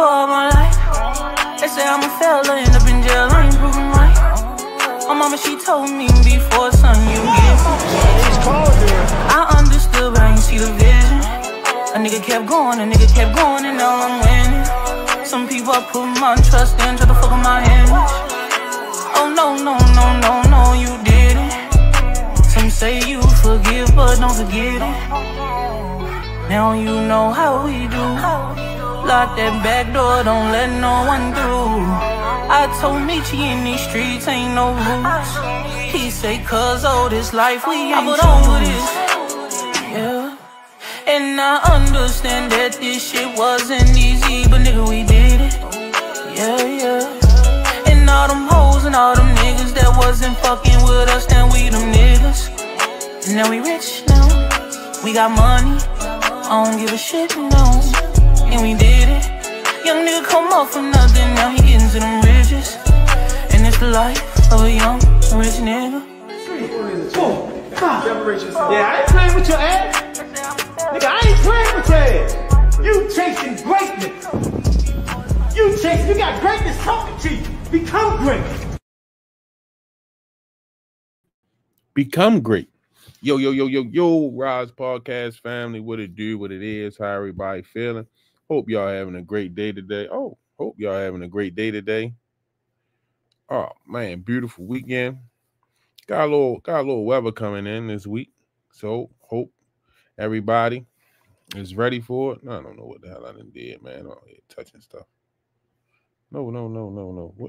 for all my life. They say I'm a failure, end up in jail, I ain't proving right. My mama, she told me before, son, you get I understood, but I ain't see the vision. A nigga kept going, and now I'm winning. Some people I put my trust in, try to fuck with my image. Oh no, you didn't. Some say you forgive, but don't forget it. Now you know how we do. Lock that back door, don't let no one through. I told Michi in these streets ain't no rules. He say, cause all this life we ain't over this. Yeah. And I understand that this shit wasn't easy, but nigga, we did it. Yeah. And all them hoes and all them niggas that wasn't fucking with us, then we them niggas. And now we rich now. We got money. I don't give a shit, no. And we did it. Young nigga come up for nothing, now he getting to them riches. And it's the life of a young, rich nigga. Yeah, I ain't playing with your ass. Nigga, I ain't playing with your ass. You chasing greatness. You got greatness talking to you. Become great. Become great. Yo, Rize Podcast family, what it do, what it is, how everybody feeling. Hope y'all having a great day today. Oh, man, beautiful weekend. Got a little weather coming in this week. So, hope everybody is ready for it. I don't know what the hell I done did, man. I'm here touching stuff. No. What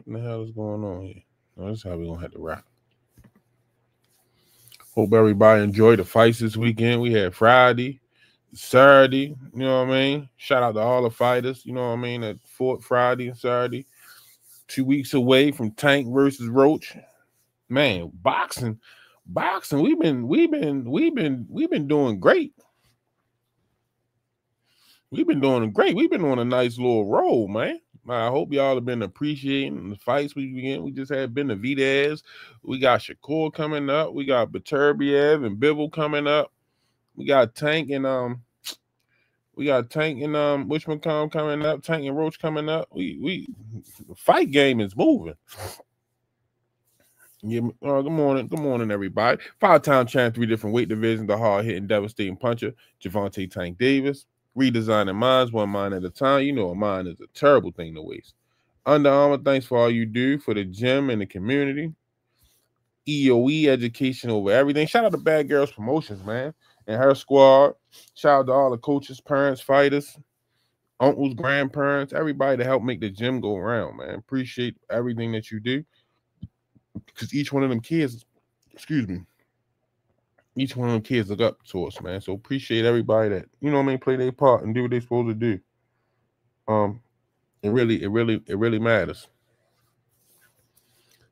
in the hell is going on here? No, this is how we're going to have to rock. Hope everybody enjoyed the fights this weekend. We had Friday, Saturday, you know what I mean? Shout out to all the fighters, you know what I mean, that fought Friday and Saturday. 2 weeks away from Tank versus Roach. Man, boxing, we've been doing great. We've been doing great. We've been on a nice little roll, man. I hope y'all have been appreciating the fights we just had Ben Navidez. We got Shakur coming up. We got Beterbiev and Bivol coming up. We got Tank and Wishman coming up. Tank and Roach coming up. The fight game is moving. Yeah, good morning, everybody. 5-time champ, 3 different weight divisions. The hard-hitting, devastating puncher, Gervonta Tank Davis. Redesigning minds, one mind at a time. You know a mind is a terrible thing to waste. Under Armour, thanks for all you do for the gym and the community. EOE, education over everything. Shout out to Bad Girls Promotions, man, and her squad. Shout out to all the coaches, parents, fighters, uncles, grandparents, everybody to help make the gym go around, man. Appreciate everything that you do, because each one of them kids, each one of them kids look up to us, man. So appreciate everybody that, you know what I mean, play their part and do what they're supposed to do. It really matters.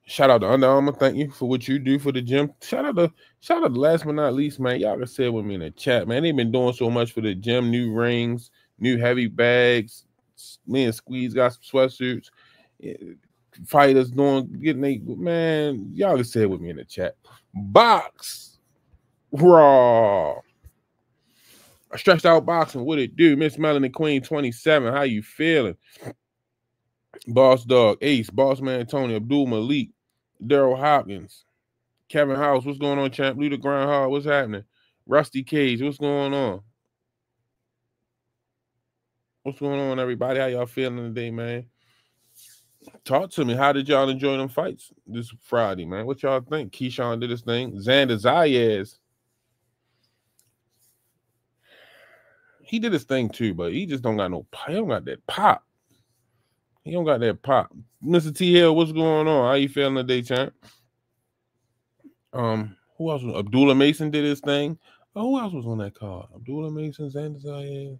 Shout out to Under Armour. Thank you for what you do for the gym. Shout out to last but not least, man. Y'all can say it with me in the chat, man. They've been doing so much for the gym, new rings, new heavy bags. Me and Squeeze got some sweatsuits. Fighters man, y'all can say it with me in the chat. Box. Raw. I stretched out boxing. What it do? Miss Melanie Queen 27. How you feeling? Boss Dog, Ace, Boss Man Tony, Abdul Malik, Daryl Hopkins, Kevin House. What's going on, champ? Luther Groundhog. What's happening? Rusty Cage. What's going on? What's going on, everybody? How y'all feeling today, man? Talk to me. How did y'all enjoy them fights this Friday, man? What y'all think? Keyshawn did his thing. Xander Zayas. He did his thing too, but he just don't got he don't got that pop. He don't got that pop. Mr. T Hill, what's going on? How you feeling today, champ? Who else? Abdullah Mason did his thing. Oh, who else was on that card? Abdullah Mason, Xander Zayas.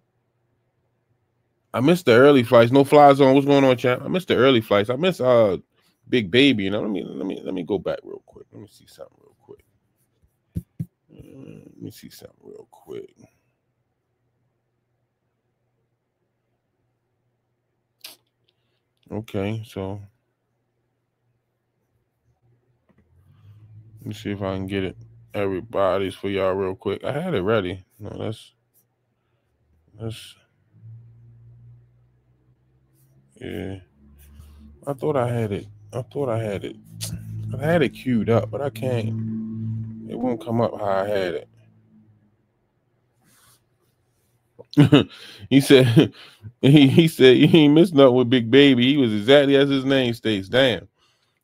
I missed the early flights. No fly zone. What's going on, champ? I missed the early flights. I missed Big Baby. You know, let me go back real quick. Let me see something real quick. Okay, so let me see if I can get it. Everybody's for y'all real quick. I had it ready. No, that's Yeah. I thought I had it. I had it queued up, but I can't. It won't come up how I had it. he said he said he ain't missed nothing with Big Baby. He was exactly as his name states. Damn.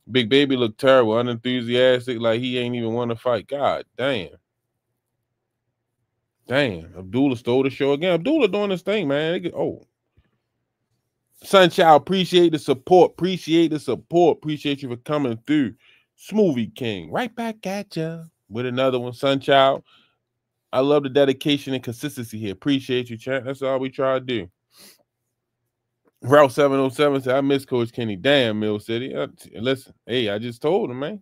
Big Baby looked terrible, unenthusiastic, like he ain't even want to fight. God damn. Damn. Abdullah stole the show again. Abdullah doing this thing, man. Sunchild, appreciate the support. Appreciate the support. Appreciate you for coming through. Smoothie King, right back at ya with another one. Sunchild, I love the dedication and consistency here. Appreciate you, chat. That's all we try to do. Route 707 said, I miss Coach Kenny. Damn, Mill City. Listen, hey, I just told him, man.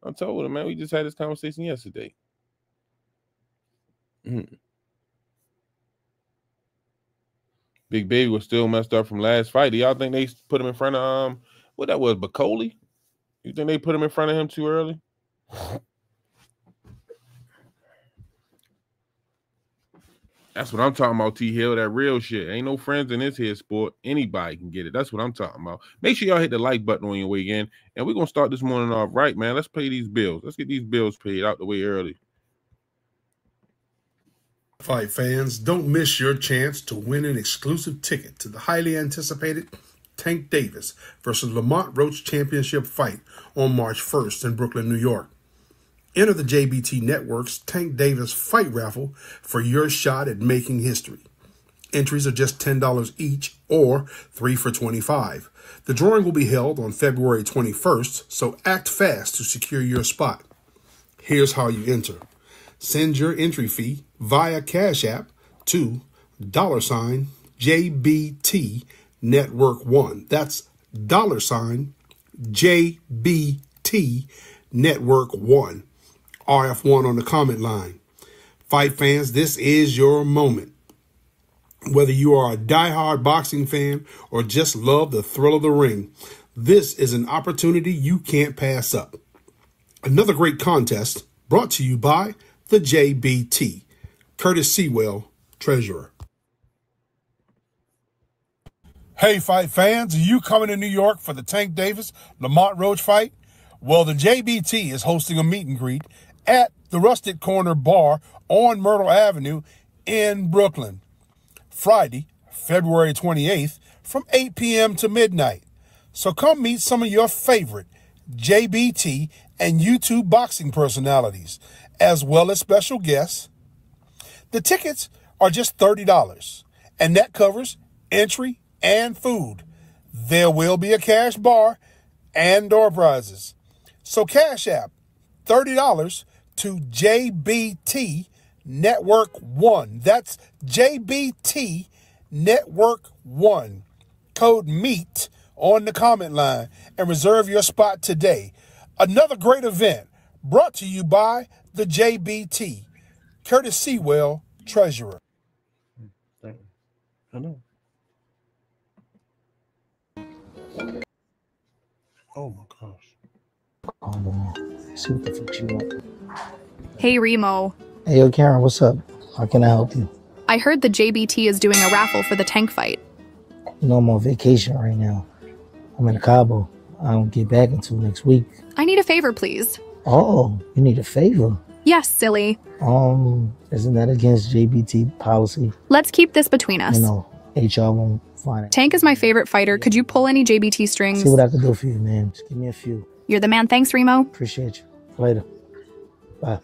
I told him, man. We just had this conversation yesterday. Big Baby was still messed up from last fight. Do y'all think they put him in front of what that was, Bacoli? You think they put him in front of him too early? That's what I'm talking about, T Hill. That real shit. Ain't no friends in this here sport. Anybody can get it. That's what I'm talking about. Make sure y'all hit the like button on your way in. And we're gonna start this morning off right, man. Let's pay these bills. Let's get these bills paid out the way early. Fight fans, don't miss your chance to win an exclusive ticket to the highly anticipated Tank Davis versus Lamont Roach championship fight on March 1st in Brooklyn, New York. Enter the JBT Network's Tank Davis fight raffle for your shot at making history. Entries are just $10 each or 3 for $25. The drawing will be held on February 21st, so act fast to secure your spot. Here's how you enter. Send your entry fee via Cash App to $JBT Network 1. That's $JBT Network 1. RF1 on the comment line. Fight fans, this is your moment. Whether you are a diehard boxing fan or just love the thrill of the ring, this is an opportunity you can't pass up. Another great contest brought to you by the JBT. Curtis Sewell, Treasurer. Hey, fight fans, are you coming to New York for the Tank Davis Lamont Roach fight? Well, the JBT is hosting a meet and greet at the Rusted Corner Bar on Myrtle Avenue in Brooklyn. Friday, February 28th from 8 p.m. to midnight. So come meet some of your favorite JBT and YouTube boxing personalities, as well as special guests. The tickets are just $30, and that covers entry and food. There will be a cash bar and door prizes. So Cash App $30 to JBT Network 1. That's JBT Network 1. Code MEAT on the comment line and reserve your spot today. Another great event brought to you by the JBT. Curtis Sewell, Treasurer. I know. Oh my gosh. See what the fuck you want. Hey, Remo. Hey, yo, Karen, what's up? How can I help you? I heard the JBT is doing a raffle for the tank fight. You know, I'm on vacation right now. I'm in Cabo. I don't get back until next week. I need a favor, please. Oh, you need a favor? Yes, silly. Isn't that against JBT policy? Let's keep this between us. You know, HR won't find it. Tank is my favorite fighter. Could you pull any JBT strings? See what I can do for you, man. Just give me a few. You're the man. Thanks, Remo. Appreciate you. Later. Bye.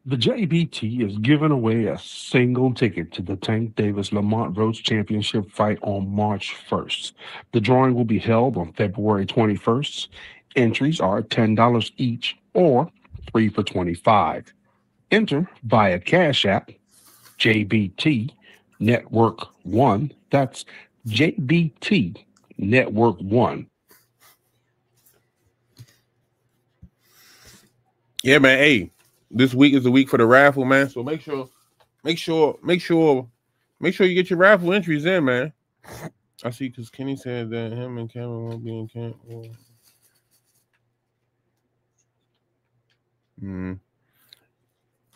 The JBT is giving away a single ticket to the Tank Davis Lamont Roach Championship fight on March 1st. The drawing will be held on February 21st. Entries are $10 each or 3 for $25. Enter via Cash App, JBT Network 1. That's JBT Network 1. Yeah, man. Hey, this week is the week for the raffle, man. So make sure you get your raffle entries in, man. I see, because Kenny said that him and Cameron won't be in camp.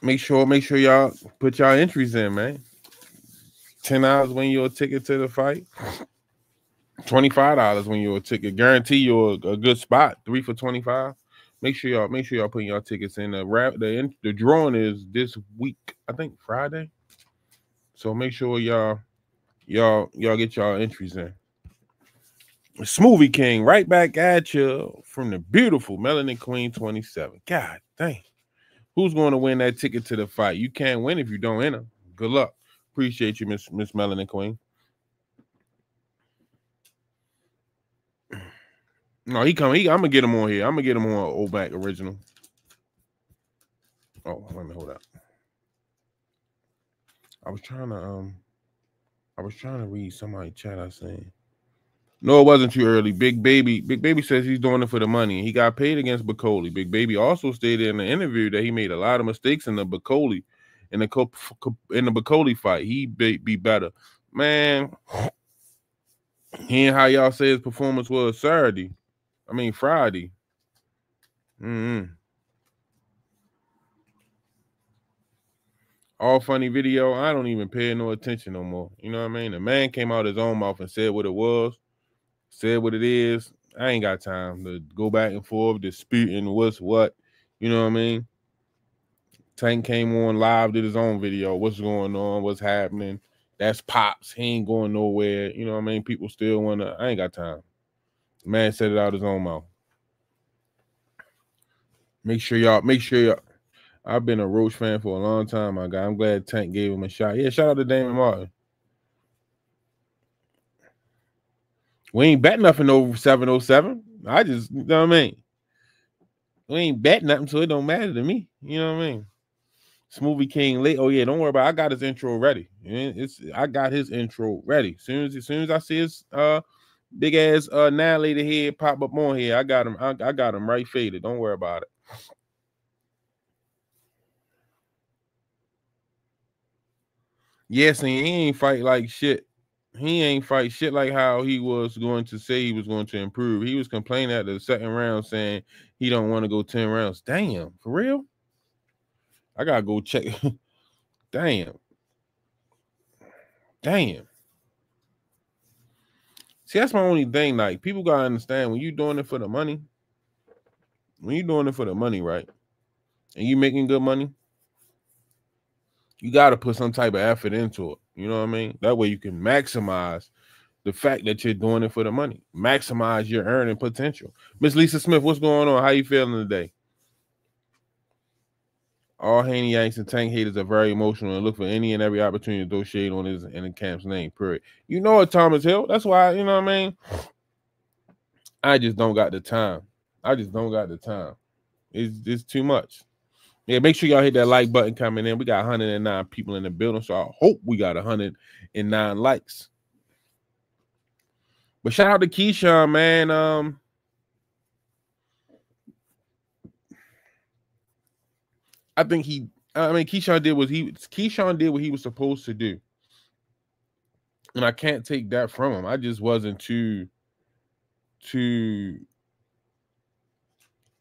Make sure y'all put y'all entries in, man. $10 win you a ticket to the fight. $25 win you a ticket. Guarantee you a good spot. 3 for $25. Make sure y'all putting y'all tickets in. The drawing is this week. I think Friday. So make sure y'all get y'all entries in. Smoothie King right back at you from the beautiful Melanin Queen 27. God dang. Who's going to win that ticket to the fight? You can't win if you don't enter. Good luck. Appreciate you, Miss Melanin Queen. No, he coming. I'm gonna get him on here. I'm gonna get him on Old Back Original. Oh, let me hold up. I was trying to read somebody's chat. I saying. No, it wasn't too early. Big Baby says he's doing it for the money. He got paid against Bacoli. Big Baby also stated in the interview that he made a lot of mistakes in the Bacoli, in the Bacoli fight. He be better, man. Hearing how y'all say his performance was Friday. All funny video. I don't even pay no attention no more. You know what I mean? The man came out his own mouth and said what it was, said what it is. I ain't got time to go back and forth disputing what's what. You know what I mean? Tank came on live, did his own video. What's going on? What's happening? That's Pops. He ain't going nowhere. You know what I mean? People still want to. I ain't got time. The man said it out his own mouth. Make sure y'all. I've been a Roach fan for a long time, my guy. I'm glad Tank gave him a shot. Yeah, shout out to Damon Martin. We ain't bet nothing over 707. I just, you know what I mean? We ain't bet nothing, so it don't matter to me. You know what I mean? Smoothie King late. Oh, yeah, don't worry about it. I got his intro ready. I got his intro ready. As soon as I see his big ass annihilator head pop up on here, I got him. I got him right faded. Don't worry about it. Yes, and he ain't fight like shit. He ain't fight shit like how he was going to say he was going to improve. He was complaining at the second round saying he don't want to go 10 rounds. Damn, for real? I gotta go check. Damn. See, that's my only thing. Like, people gotta understand when you're doing it for the money, right? And you making good money, you gotta put some type of effort into it. You know what I mean? That way you can maximize the fact that you're doing it for the money. Maximize your earning potential. Miss Lisa Smith, what's going on? How you feeling today? All Haney Yanks and Tank haters are very emotional and look for any and every opportunity to throw shade on his and the camp's name, period. You know it, Thomas Hill. That's why, you know what I mean? I just don't got the time. It's too much. Yeah, make sure y'all hit that like button coming in. We got 109 people in the building, so I hope we got 109 likes. But shout out to Keyshawn, man. I think Keyshawn did what he was supposed to do. And I can't take that from him. I just wasn't I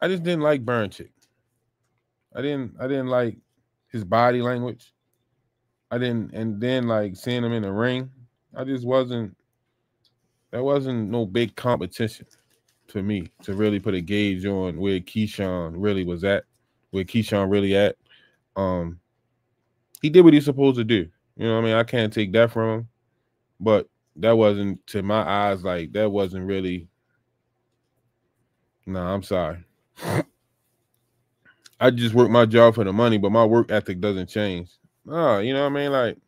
just didn't like Burnchick. I didn't like his body language. And then like seeing him in the ring, that wasn't no big competition to me to really put a gauge on where Keyshawn really was at, where Keyshawn really at. He did what he's supposed to do. You know what I mean? I can't take that from him. But that wasn't, to my eyes, like, that wasn't really. Nah, I'm sorry. I just work my job for the money, but my work ethic doesn't change. Nah, you know what I mean? Like,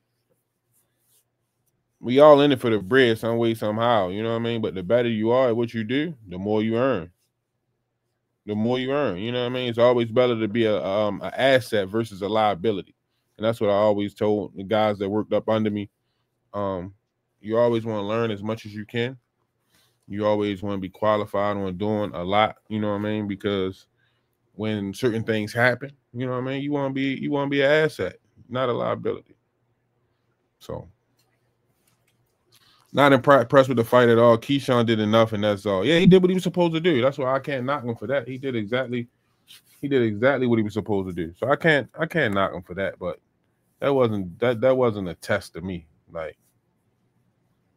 we all in it for the bread some way, somehow. You know what I mean? But the better you are at what you do, the more you earn. You know what I mean? It's always better to be an asset versus a liability. And that's what I always told the guys that worked up under me. You always want to learn as much as you can. You always want to be qualified on doing a lot, you know what I mean? Because when certain things happen, you know what I mean, you want to be an asset, not a liability. So, not impressed with the fight at all. Keyshawn did enough, and that's all. Yeah, he did what he was supposed to do. That's why I can't knock him for that. He did exactly what he was supposed to do. So I can't knock him for that. But that wasn't a test to me. Like,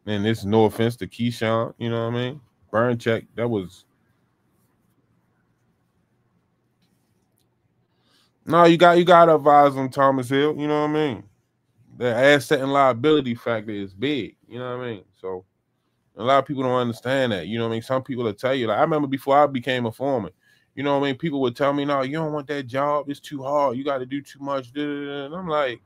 And it's no offense to Keyshawn, you know what I mean? Burn check, that was. No, you got to advise on Thomas Hill, you know what I mean? The asset and liability factor is big, you know what I mean? So a lot of people don't understand that, you know what I mean? Some people will tell you, like I remember before I became a foreman, you know what I mean? People would tell me, no, you don't want that job, it's too hard, you got to do too much. And I'm like,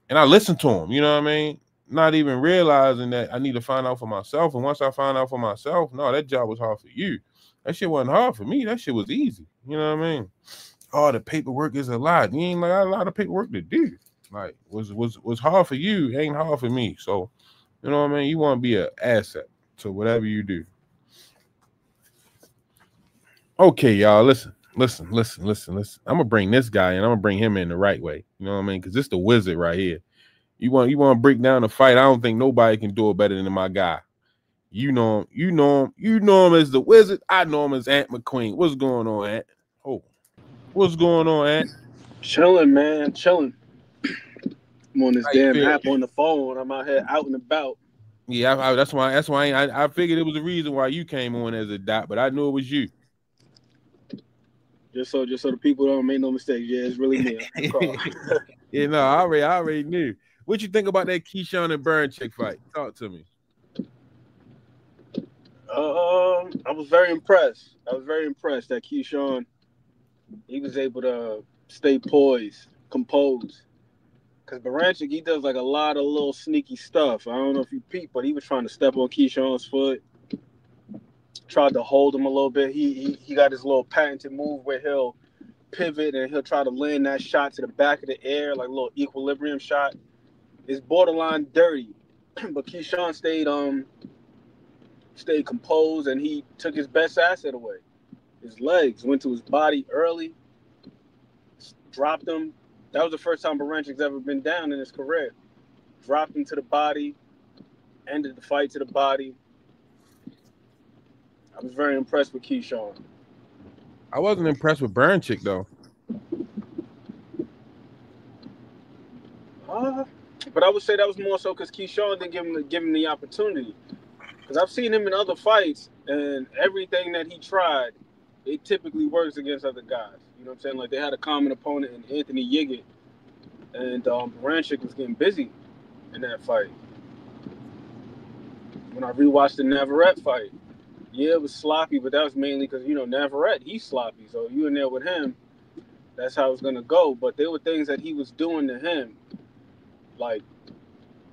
and I listen to them, you know what I mean? Not even realizing that I need to find out for myself. And once I find out for myself, no, that job was hard for you. That shit wasn't hard for me. That shit was easy. You know what I mean? Oh, the paperwork is a lot. You ain't like a lot of paperwork to do. Like was hard for you, ain't hard for me. So, you know what I mean? You want to be an asset to whatever you do. Okay, y'all, listen. I'm gonna bring this guy and I'm gonna bring him in the right way. You know what I mean? Because this the wizard right here. You want to break down the fight. I don't think nobody can do it better than my guy. You know him as the wizard. I know him as Ant McQueen. What's going on, Ant? Oh, what's going on, Ant? Chilling, man, chilling. I'm on this damn app on the phone. I'm out here out and about. Yeah, that's why I figured it was the reason why you came on as a dot, but I knew it was you. Just so the people don't make no mistakes. Yeah, it's really me. Yeah, no, I already knew. What you think about that Keyshawn and Burn chick fight? Talk to me. I was very impressed. That Keyshawn, he was able to stay poised, composed. Because Baranchik, he does like a lot of little sneaky stuff. I don't know if you peep, but he was trying to step on Keyshawn's foot. Tried to hold him a little bit. He got his little patented move where he'll pivot and he'll try to land that shot to the back of the air, like a little equilibrium shot. It's borderline dirty, but Keyshawn stayed composed and he took his best asset away. His legs went to his body early, dropped him. That was the first time Baranchik's ever been down in his career. Dropped him to the body, ended the fight to the body. I was very impressed with Keyshawn. I wasn't impressed with Baranchik though. But I would say that was more so because Keyshawn didn't give him the opportunity. Because I've seen him in other fights, and everything that he tried, it typically works against other guys. You know what I'm saying? Like they had a common opponent in Anthony Yiggett, and Baranchik was getting busy in that fight. When I rewatched the Navarrete fight, yeah, it was sloppy, but that was mainly because, you know, Navarrete, he's sloppy. So you in there with him, that's how it's going to go. But there were things that he was doing to him, like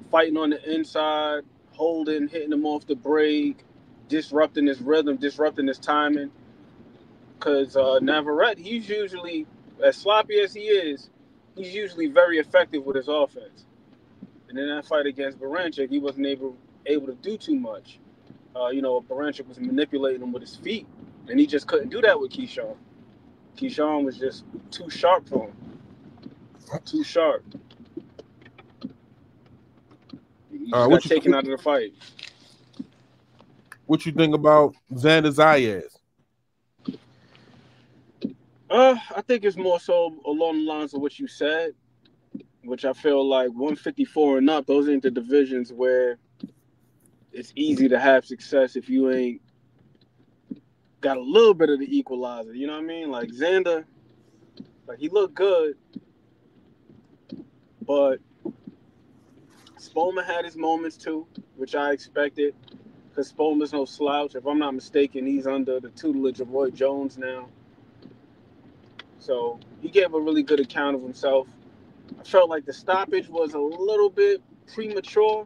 fighting on the inside, holding, hitting him off the break, disrupting his rhythm, disrupting his timing. Because Navarrete, he's usually, as sloppy as he is, he's usually very effective with his offense. And in that fight against Baranchik, he wasn't able to do too much. Baranchik was manipulating him with his feet, and he just couldn't do that with Keyshawn. Keyshawn was just too sharp for him. Too sharp. He just got taken out of the fight. What you think about Xander Zayas? I think it's more so along the lines of what you said, which I feel like 154 and up, those ain't the divisions where it's easy to have success if you ain't got a little bit of the equalizer. You know what I mean? Like Xander, like he looked good, but Spolman had his moments too, which I expected, because Spolman's no slouch. If I'm not mistaken, he's under the tutelage of Roy Jones now. So he gave a really good account of himself. I felt like the stoppage was a little bit premature.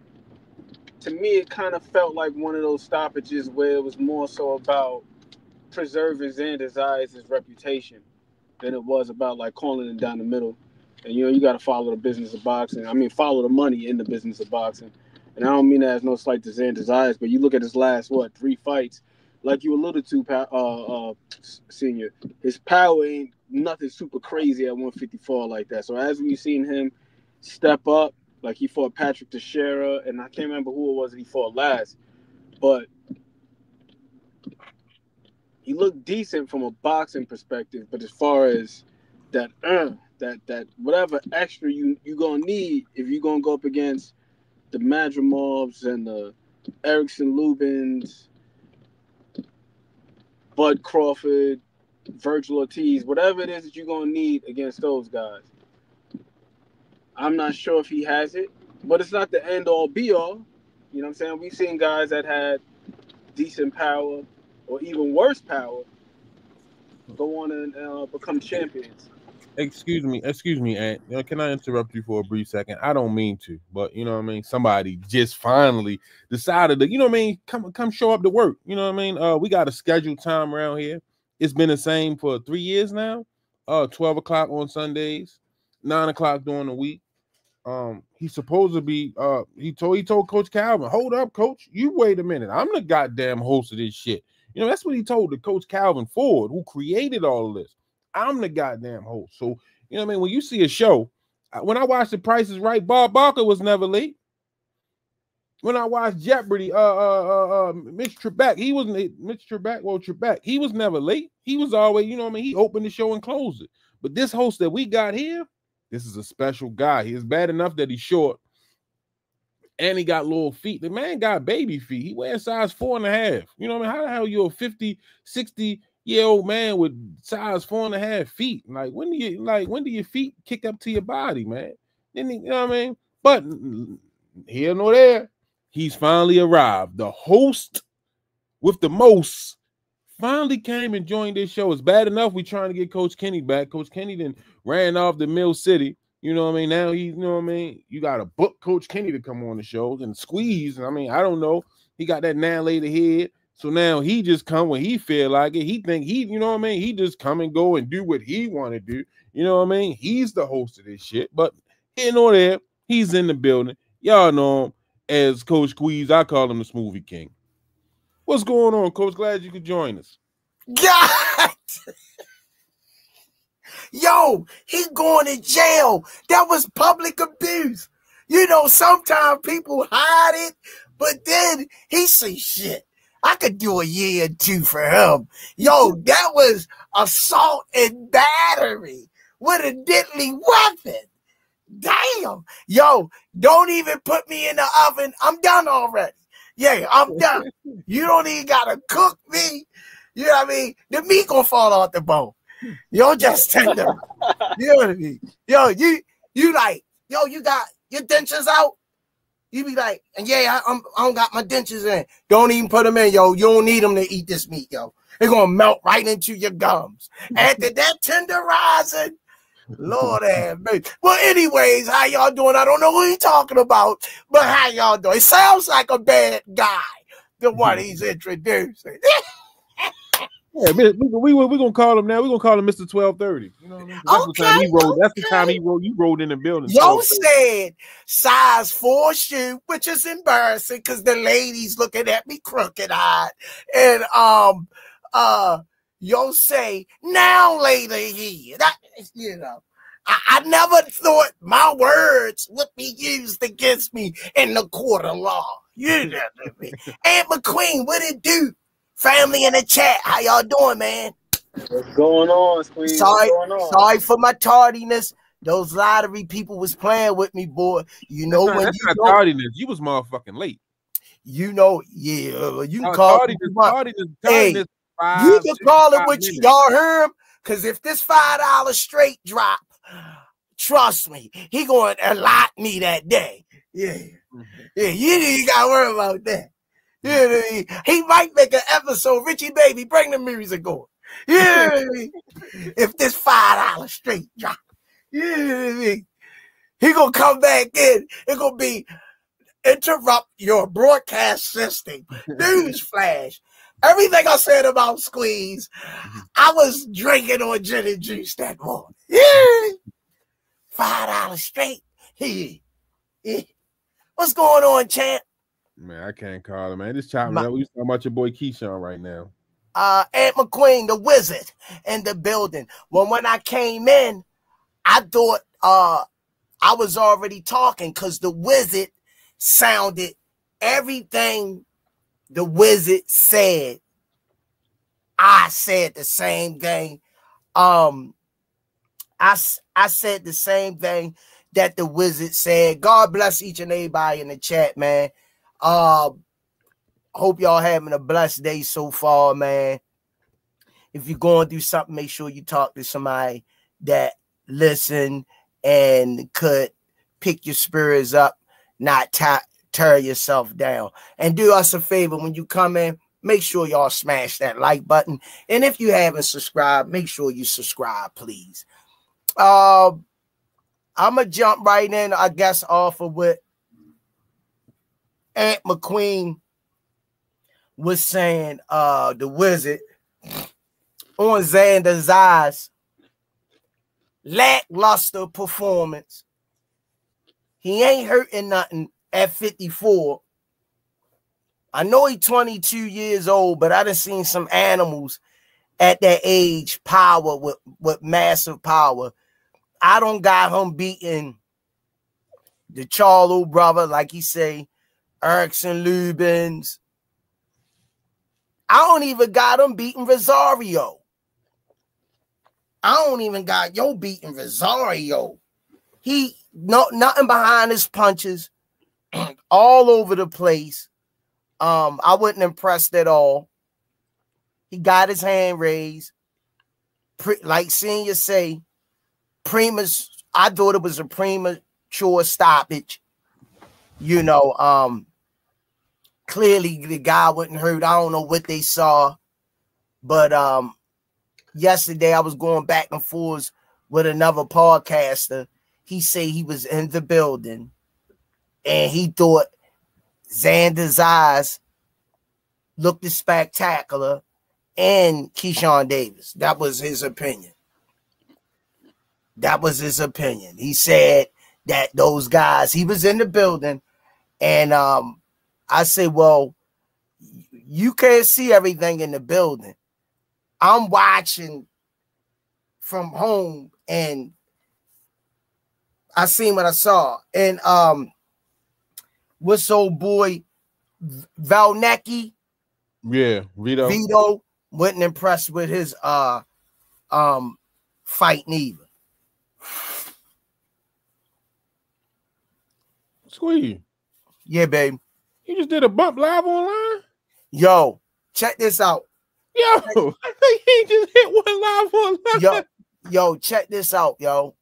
To me, it kind of felt like one of those stoppages where it was more so about preserving Xander Zayas' reputation than it was about like calling him down the middle. And you got to follow the business of boxing. I mean, follow the money in the business of boxing. And I don't mean that as no slight to Xander Zayas, but you look at his last 3 fights, like you alluded to, Senior. His power ain't nothing super crazy at 154 like that. So as we've seen him step up, like he fought Patrick Teixeira, and I can't remember who it was that he fought last, but he looked decent from a boxing perspective. But as far as that whatever extra you gonna need if you gonna go up against the Madramovs and the Erickson Lubins, Bud Crawford, Virgil Ortiz, whatever it is that you're going to need against those guys. I'm not sure if he has it, but it's not the end-all, be-all. You know what I'm saying? We've seen guys that had decent power or even worse power go on and become champions. Excuse me, Aunt. Can I interrupt you for a brief second? I don't mean to, but you know what I mean. Somebody just finally decided to, you know what I mean, come show up to work. You know what I mean. We got a scheduled time around here. It's been the same for 3 years now. 12 o'clock on Sundays, 9 o'clock during the week. He's supposed to be. He told Coach Calvin, "Hold up, Coach. You wait a minute. I'm the goddamn host of this shit." You know that's what he told the Coach Calvin Ford, who created all of this. I'm the goddamn host. So, you know what I mean? When you see a show, when I watched The Price is Right, Bob Barker was never late. When I watched Jeopardy, Mitch Trebek, he wasn't Mitch Trebek, well, Trebek, he was never late. He was always, you know what I mean? He opened the show and closed it. But this host that we got here, this is a special guy. He is bad enough that he's short. And he got little feet. The man got baby feet. He wears size 4.5. You know what I mean? How the hell you a 50, 60-year-old man with size 4.5 feet? Like when do your feet kick up to your body, man? Then you know what I mean? But here nor there, he's finally arrived. The host with the most finally came and joined this show. It's bad enough we trying to get Coach Kenny back. Coach Kenny then ran off to Mill City. You know what I mean? Now he's, you know what I mean? You got to book Coach Kenny to come on the show and squeeze. I mean, I don't know. He got that now later head. So now he just come when he feel like it. He think he, you know what I mean? He just come and go and do what he want to do. You know what I mean? He's the host of this shit. But here nor there, he's in the building. Y'all know him as Coach Squeeze. I call him the Smoothie King. What's going on, Coach? Glad you could join us. God! Yo, he going to jail. That was public abuse. You know, sometimes people hide it, but then he say, shit, I could do a year or 2 for him. Yo, that was assault and battery with a deadly weapon. Damn. Yo, don't even put me in the oven. I'm done already. Yeah, I'm done. You don't even got to cook me. You know what I mean? The meat gonna fall off the bone. Yo, just tender. You know what I mean? Yo, you like, yo, you got your dentures out? You be like, and yeah, I don't got my dentures in. Don't even put them in, yo. You don't need them to eat this meat, yo. They're gonna melt right into your gums. After that tenderizing, Lord have mercy. Well, anyways, how y'all doing? I don't know who he's talking about, but how y'all doing? It sounds like a bad guy, the one he's introducing. Yeah, we're gonna call him now. We're gonna call him Mr. 1230. You know what I mean? That's the time he rolled. That's the time he rolled. You rolled in the building. Yo said size 4 shoe, which is embarrassing because the ladies looking at me crooked-eyed. And yo say now later here. That, you know, I never thought my words would be used against me in the court of law. You know what I mean? Aunt McQueen, what it do? Family in the chat, how y'all doing, man? What's going on, Squeeze? Sorry for my tardiness. Those lottery people was playing with me, boy. You know when that's you not tardiness. You was motherfucking late. You know, yeah. You can call tardiness. Hey, you can call it what y'all heard him. Because if this $5 straight drop, trust me, he going to allot me that day. Yeah, yeah. You got to worry about that. Yeah, he might make an episode. Richie Baby, bring the music on. Yeah, if this $5 straight drop, yeah, he gonna come back in. It gonna be interrupt your broadcast system. News flash. Everything I said about Squeeze, I was drinking on gin and juice that morning. Yeah, $5 straight. Yeah. What's going on, champ? Man, I can't call him, man. Just chopping up. We talking about your boy Keyshawn right now. Aunt McQueen, the wizard, in the building. Well, when I came in, I thought I was already talking because the wizard sounded everything the wizard said. I said the same thing. I said the same thing that the wizard said. God bless each and everybody in the chat, man. Hope y'all having a blessed day so far, man. If you're going through something, make sure you talk to somebody that listen and could pick your spirits up, not tear yourself down. And do us a favor when you come in, make sure y'all smash that like button. And if you haven't subscribed, make sure you subscribe, please. I'm going to jump right in, I guess, off of what Aunt McQueen was saying, the wizard, on Xander's eyes. Lackluster performance. He ain't hurting nothing at 54. I know he's 22 years old, but I done seen some animals at that age power with massive power. I don't got him beating the Charlo brother, like he say, Erickson Lubins. I don't even got him beating Rosario. I don't even got yo beating Rosario. He nothing behind his punches, all over the place. I wasn't impressed at all. He got his hand raised. Like Senior say, I thought it was a premature stoppage. You know, clearly the guy wasn't hurt. I don't know what they saw, but yesterday I was going back and forth with another podcaster. He said he was in the building and he thought Xander's eyes looked spectacular and Keyshawn Davis. That was his opinion. That was his opinion. He said that those guys, he was in the building, and I said, well, you can't see everything in the building. I'm watching from home and I seen what I saw. And what's old boy Valnecki? Yeah, Vito wasn't impressed with his fight neither. Squeeze. Yeah, babe. You just did a bump live online? Yo, check this out. Yo, I think he just hit one live online. Yo, check this out, yo.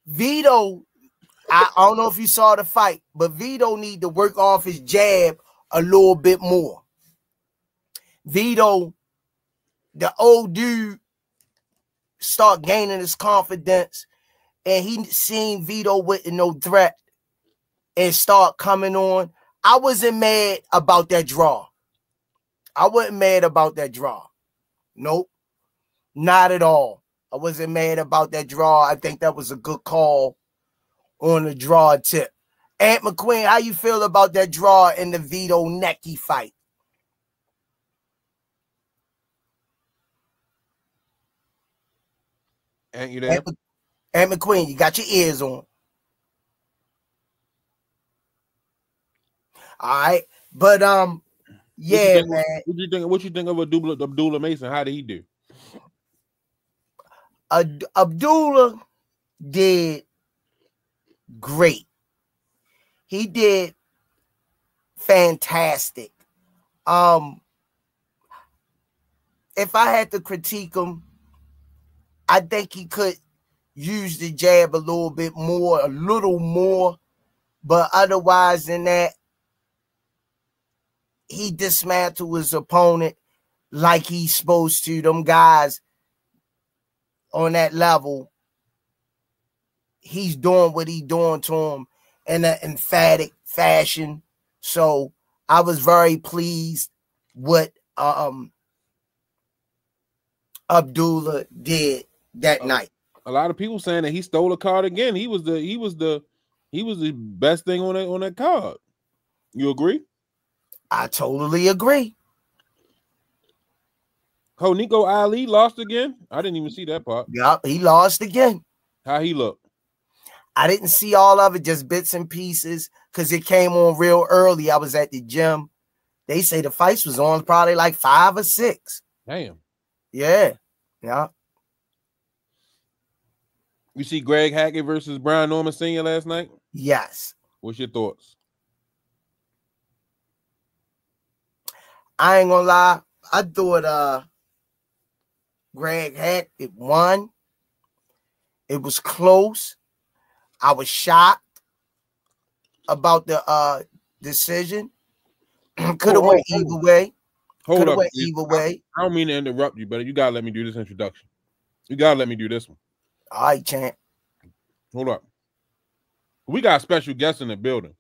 Vito, I don't know if you saw the fight, but Vito need to work off his jab a little bit more. Vito, the old dude, start gaining his confidence, and he seen Vito with no threat and start coming on. I wasn't mad about that draw. I wasn't mad about that draw. Nope, not at all. I wasn't mad about that draw. I think that was a good call on the draw tip. Aunt McQueen, how you feel about that draw in the Vito Necki fight? Aunt, you there? Aunt McQueen, you got your ears on. All right, but yeah, man. What you think of Abdullah Mason? How did he do? Abdullah did great. He did fantastic. If I had to critique him, I think he could use the jab a little more, but otherwise than that, he dismantled his opponent like he's supposed to. Them guys on that level, he's doing what he's doing to him in an emphatic fashion. So I was very pleased with Abdullah did that night. A lot of people saying that he stole a card again. He was the best thing on that card. You agree? I totally agree. Oh, Nico Ali lost again? I didn't even see that part. Yup, he lost again. How he look? I didn't see all of it, just bits and pieces, because it came on real early. I was at the gym. They say the fights was on probably like 5 or 6. Damn. Yeah. Yeah. You see Greg Hackett versus Brian Norman Sr. last night? Yes. What's your thoughts? I ain't gonna lie. I thought Greg Hack it won. It was close. I was shocked about the decision. Could have went either way. Hold up. Went either way. I don't mean to interrupt you, but you gotta let me do this introduction. You gotta let me do this one. All right, champ. Hold up. We got a special guest in the building.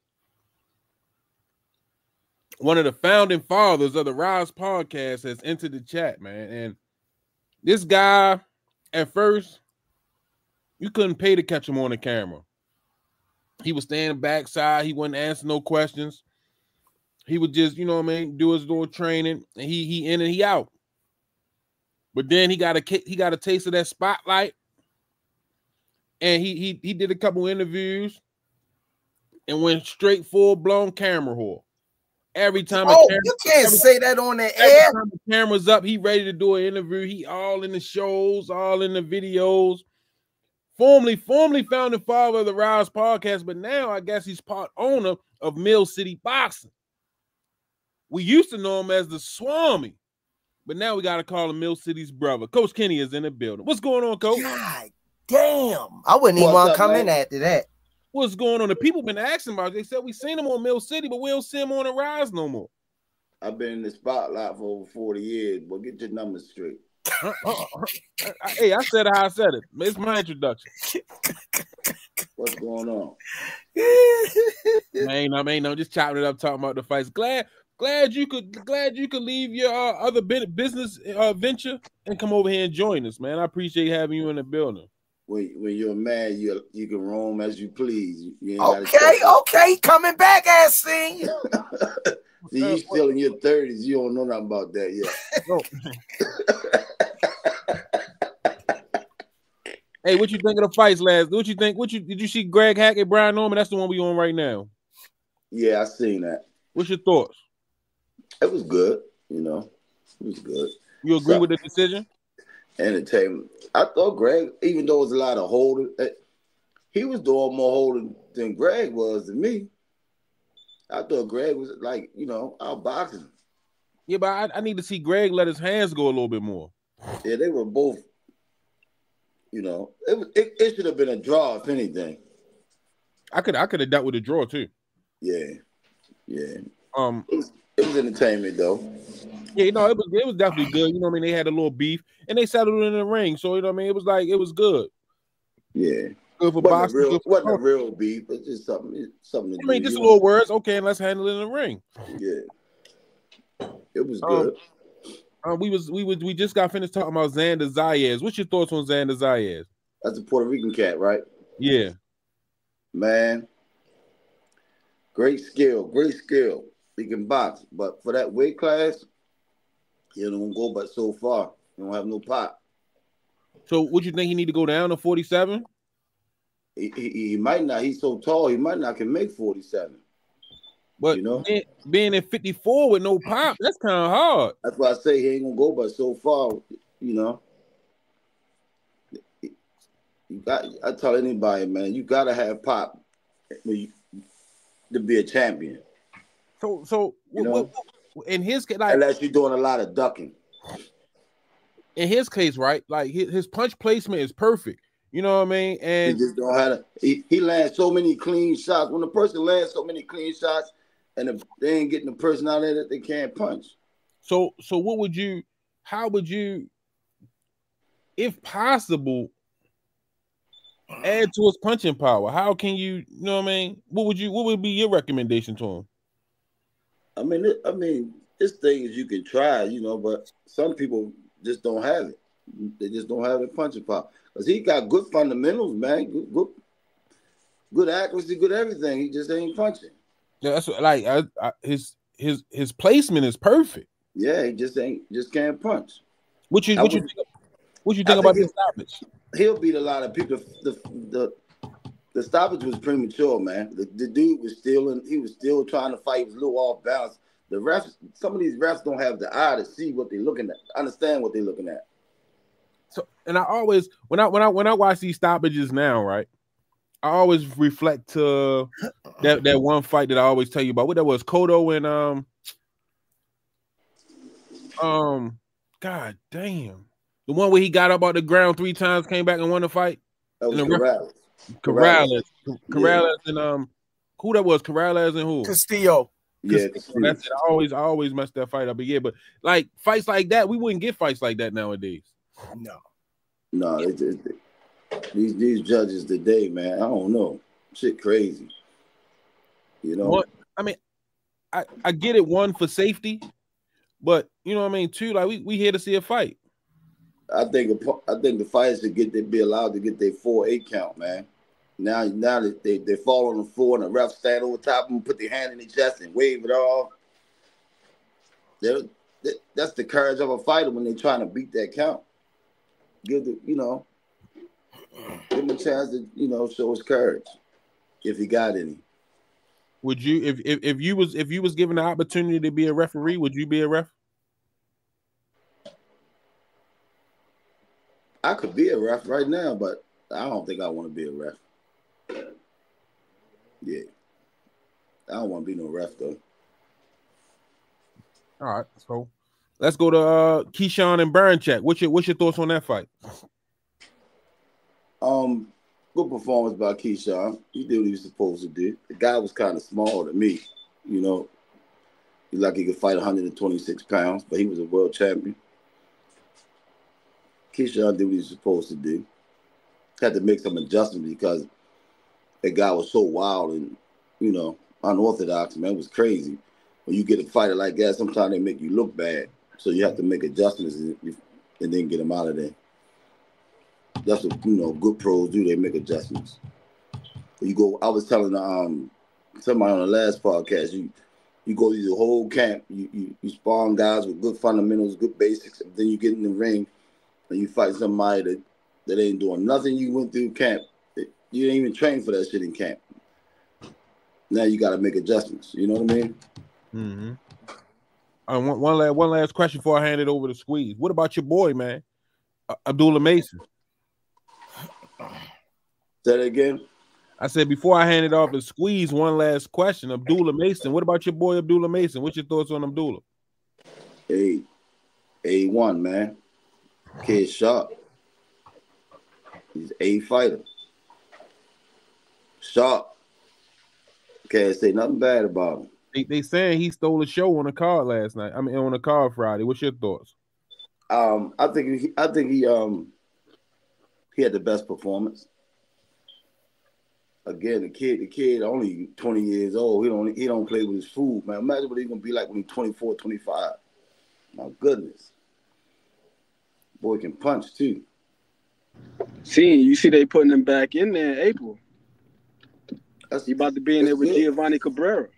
One of the founding fathers of the Rize podcast has entered the chat, man. And this guy, at first, you couldn't pay to catch him on the camera. He was standing backside. He wouldn't answer no questions. He would just, you know what I mean, do his little training, and he in and he out. But then he got a taste of that spotlight, and he did a couple interviews and went straight full-blown camera whore. Every time you can't say that on the air. Every time the camera's up, he ready to do an interview. He all in the shows, all in the videos. Formerly founding father of the Rize podcast, but now I guess he's part owner of Mill City Boxing. We used to know him as the Swami, but now we got to call him Mill City's brother. Coach Kenny is in the building. What's going on, Coach? God damn. I wouldn't even want to come in after that. What's going on? The people been asking about it. They said we seen him on Mill City, but we don't see him on the Rize no more. I've been in the spotlight for over 40 years, but get your numbers straight. Hey, I said how I said it. It's my introduction. What's going on? Man, no, just chopping it up, talking about the fights. Glad you could leave your other business venture and come over here and join us, man. I appreciate having you in the building. When you're a man, you can roam as you please. You okay, coming back, ass thing. See, you still in your 30s. You don't know nothing about that yet. Hey, what you think of the fights last? What you think? Did you see Greg Hackett, Brian Norman? That's the one we on right now. Yeah, I seen that. What's your thoughts? It was good. You know, it was good. You agree with the decision? Entertainment. I thought Greg, even though it was a lot of holding, he was doing more holding than Greg was to me. I thought Greg was like, outboxing. Yeah, but I need to see Greg let his hands go a little bit more. Yeah, they were both. It should have been a draw, if anything. I could have dealt with a draw too. Yeah. It was entertainment though. Yeah, it was definitely good. You know what I mean? They had a little beef and they settled in the ring. So it was good. Yeah. Good for boxing. Wasn't a real beef, but just something to just little words. Okay, and let's handle it in the ring. Yeah. It was good. We just got finished talking about Xander Zayas. What's your thoughts on Xander Zayas? That's a Puerto Rican cat, right? Yeah. Man. Great skill. He can box. But for that weight class, he don't go but so far. He don't have no pop. So what you think he need to go down to 47? He might not. He's so tall, he might not can make 47. But being in 54 with no pop, that's kind of hard. That's why I say he ain't gonna go but so far. I tell anybody, man, you gotta have pop to be a champion. So in his case, unless you're doing a lot of ducking. In his case, right? Like his punch placement is perfect. You know what I mean? And he just don't have he lands so many clean shots. When a person lands so many clean shots, and if they ain't getting the person out there that they can't punch. So how would you, if possible, add to his punching power? How can you know what I mean? What would be your recommendation to him? I mean, this thing is you can try, but some people just don't have it. They just don't have the punching power. Because he got good fundamentals, man. Good accuracy, good everything. He just ain't punching. Yeah, that's what, his placement is perfect. Yeah, he just can't punch. What you think about this stoppage? He'll beat a lot of people. The stoppage was premature, man. The dude was still trying to fight. He was a little off balance. The refs, some of these refs don't have the eye to see what they're looking at, understand what they're looking at. So, and I always when I watch these stoppages now, right? I always reflect to that one fight that I always tell you about. What that was, Cotto and God damn. The one where he got up out the ground 3 times, came back and won the fight. That was Corrales. Yeah. And who that was? Corrales and who? Castillo. Yeah, That's it. I always messed that fight up. But yeah, but like fights like that, we wouldn't get fights like that nowadays. No, these judges today, man, I don't know. Shit crazy. You know? I mean, I get it, one, for safety, but you know what I mean, two, like we here to see a fight. I think the fighters should be allowed to get their 4-8 count, man. Now that they fall on the floor and the ref stand over top of them, put their hand in their chest and wave it off. That's the courage of a fighter when they're trying to beat that count. Give him a chance to, show his courage if he got any. Would you, if you was given the opportunity to be a referee, would you be a ref? I could be a ref right now, but I don't think I want to be a ref. Yeah. I don't want to be no ref, though. All right, so let's go to Keyshawn and Burnchak. What's your thoughts on that fight? Good performance by Keyshawn. He did what he was supposed to do. The guy was kind of small to me, He could fight 126 pounds, but he was a world champion. Keyshawn did what he was supposed to do. Had to make some adjustments because that guy was so wild and, unorthodox, man. It was crazy. When you get a fighter like that, sometimes they make you look bad. So you have to make adjustments and then get him out of there. That's what, good pros do. They make adjustments. I was telling somebody on the last podcast, you go through the whole camp, you spawn guys with good fundamentals, good basics, and then you get in the ring and you fight somebody that ain't doing nothing you went through camp. You didn't even train for that shit in camp. Now you got to make adjustments. You know what I mean? Mm-hmm. One last question before I hand it over to Squeeze. What about your boy, man, Abdullah Mason? Say that again? I said before I hand it off to Squeeze, one last question. Abdullah Mason. What about your boy Abdullah Mason? What's your thoughts on Abdullah? Hey, A1, man. Kid sharp. He's A fighter. Sharp. Can't say nothing bad about him. They saying he stole a show on a card last night. I mean, on a card Friday. What's your thoughts? I think he had the best performance. Again, the kid only 20 years old. He don't play with his food, man. Imagine what he's gonna be like when he's 24, 25. My goodness. Boy can punch too. You see they putting him back in there in April. He about to be in there with Gervonta Cabrera.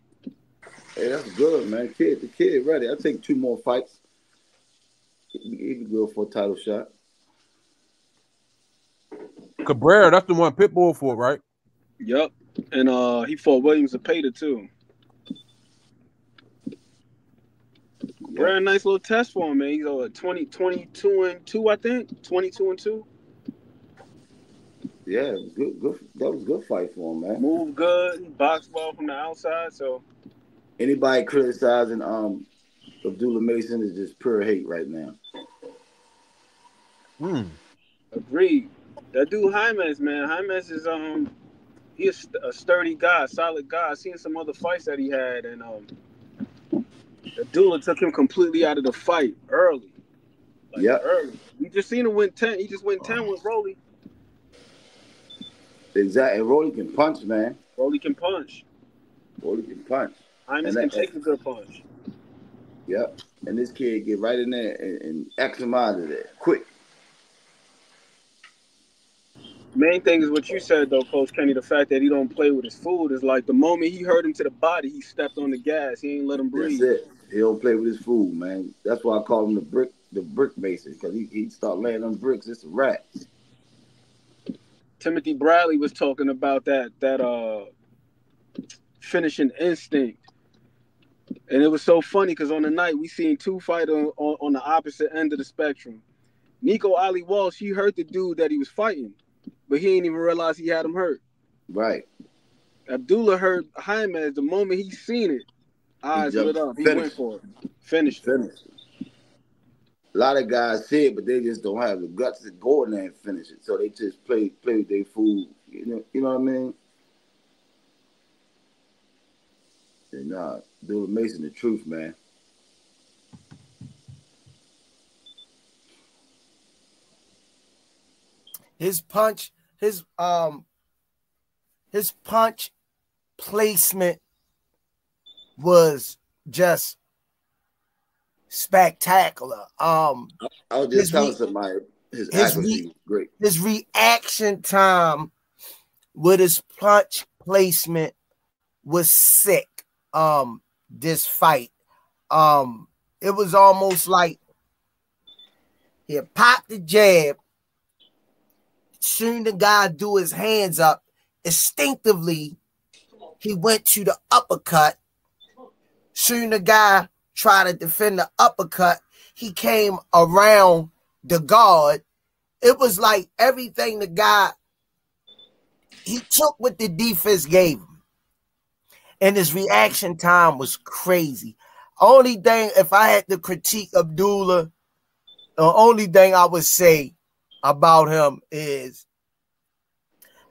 Hey, that's good, man. The kid ready. I think 2 more fights. He could go for a title shot. Cabrera, that's the one Pitbull fought, right? Yep. And he fought Williams Zepeda too. Cabrera, nice little test for him, man. He's 22-2, I think. 22-2. Yeah, it was good. That was a good fight for him, man. Move good, box ball from the outside. So anybody criticizing Abdullah Mason is just pure hate right now. Agreed. That dude Jaimes, man. Jaimes is he's a sturdy guy, solid guy. I seen some other fights that he had, and Abdullah took him completely out of the fight early. Early. We just seen him win 10. He just went 10 with Rolly. Exactly. Rolly can punch, man. Rolly can punch. Jaimes can take a good punch. Yep. And this kid get right in there and X him out of there quick. Main thing is what you said, though, Coach Kenny. The fact that he don't play with his food is like the moment he hurt him to the body, he stepped on the gas. He ain't let him breathe. That's it. He don't play with his food, man. That's why I call him the brick mason, because he start laying them bricks. It's a rat. Timothy Bradley was talking about that finishing instinct. And it was so funny because on the night we seen 2 fighters on the opposite end of the spectrum. Nico Ali Walsh, he hurt the dude that he was fighting, but he didn't even realize he had him hurt. Right. Abdullah hurt Jaimes the moment he seen it. Eyes lit up. He went for it. Finished. A lot of guys say it, but they just don't have the guts to go in there and finish it. So they just play with their food. You know what I mean? And Bill Mason, the truth, man. His punch placement was just spectacular. I was just telling somebody his accuracy was great. His reaction time with his punch placement was sick. This fight, it was almost like he popped the jab. Soon the guy do his hands up. Instinctively, he went to the uppercut. Soon the guy tried to defend the uppercut. He came around the guard. It was like everything the guy, he took what the defense gave him. And his reaction time was crazy. Only thing, if I had to critique Abdullah, the only thing I would say about him is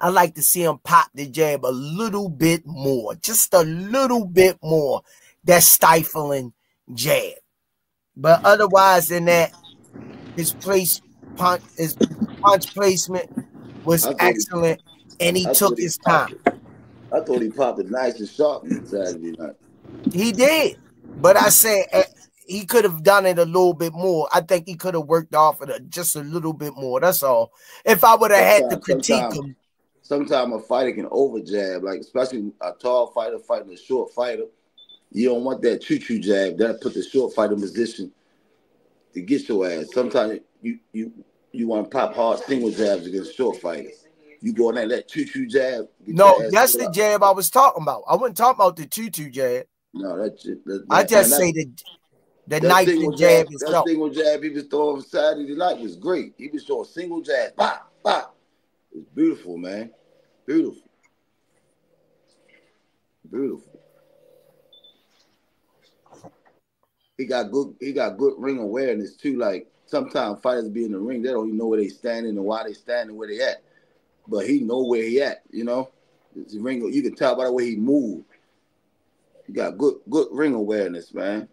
I like to see him pop the jab a little bit more, just a little bit more. That stifling jab. But otherwise than that, his punch placement was excellent, and he took his time. I thought he popped it nice and sharp on Saturday night. He did, but I said he could have done it a little bit more. I think he could have worked off it just a little bit more. That's all. If I would have had to critique him. Sometimes a fighter can over jab, like especially a tall fighter fighting a short fighter. You don't want that choo-choo jab. That put the short fighter in position to get your ass. Sometimes you want to pop hard single jabs against short fighters. You go in there, that choo-choo jab. No, that's the jab I was talking about. I wasn't talking about the choo-choo jab. No, I just say the knife and jab itself. That single jab he was throwing Saturday night was great. He was throwing single jab. Bah, bah. It was beautiful, man. Beautiful. Beautiful. He got good ring awareness too. Like sometimes fighters be in the ring, they don't even know where they standing and why they standing where they at. But he know where he at, you know. The ring, you can tell by the way he moved. He got good ring awareness, man.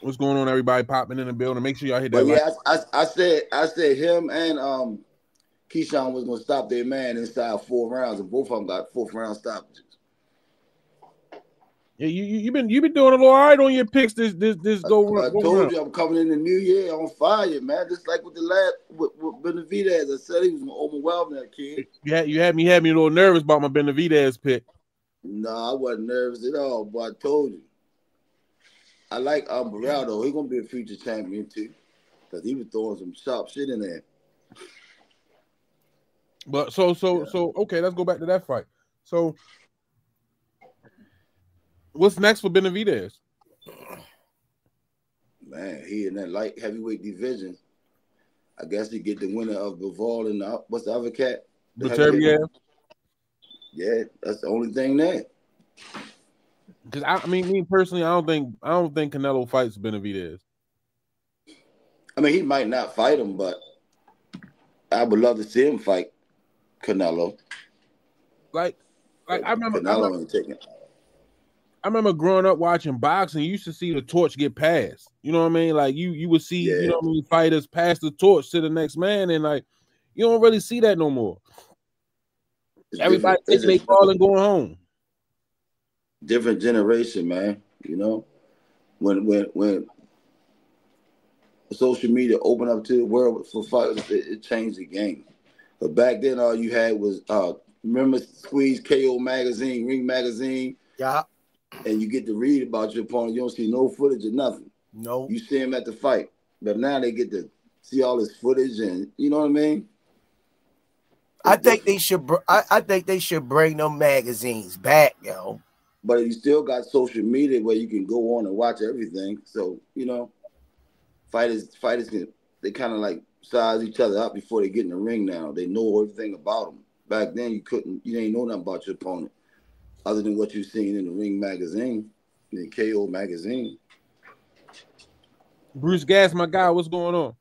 What's going on, everybody? Popping in the building. Make sure y'all hit that. But yeah, I said him and Keyshawn was gonna stop their man inside 4 rounds, and both of them got 4th round stoppages. Yeah, you've been doing a little all right on your picks. This I told you I'm coming in the new year on fire, man. Just like with Benavidez, I said he was gonna overwhelm that kid. You had me a little nervous about my Benavidez pick. No, I wasn't nervous at all, but I told you. I like Burrell, though. He's going to be a future champion, too, because he was throwing some sharp shit in there. But so okay, let's go back to that fight. So what's next for Benavidez? Man, he in that light heavyweight division. I guess he get the winner of Bivol and what's the other cat? Beterbiev. Yeah, that's the only thing there. Because me personally, I don't think Canelo fights Benavidez. I mean, he might not fight him, but I would love to see him fight Canelo. Like I remember Canelo ain't taking. I remember growing up watching boxing. You used to see the torch get passed. You know what I mean? Like you would see, you know what I mean, fighters pass the torch to the next man, and like you don't really see that no more. Everybody taking their ball and going home. Different generation, man. You know, when social media opened up to the world for fighters, it changed the game. But back then, all you had was remember Squeeze KO magazine, Ring magazine. Yeah. And you get to read about your opponent. You don't see no footage or nothing. No. You see him at the fight. But now they get to see all this footage, and you know what I mean? I think they should bring them magazines back, yo. But you still got social media where you can go on and watch everything. So, you know, fighters can, they kind of like size each other up before they get in the ring now. They know everything about them. back then you ain't know nothing about your opponent other than what you seen in the Ring magazine, the KO magazine. Bruce Gas, my guy, what's going on?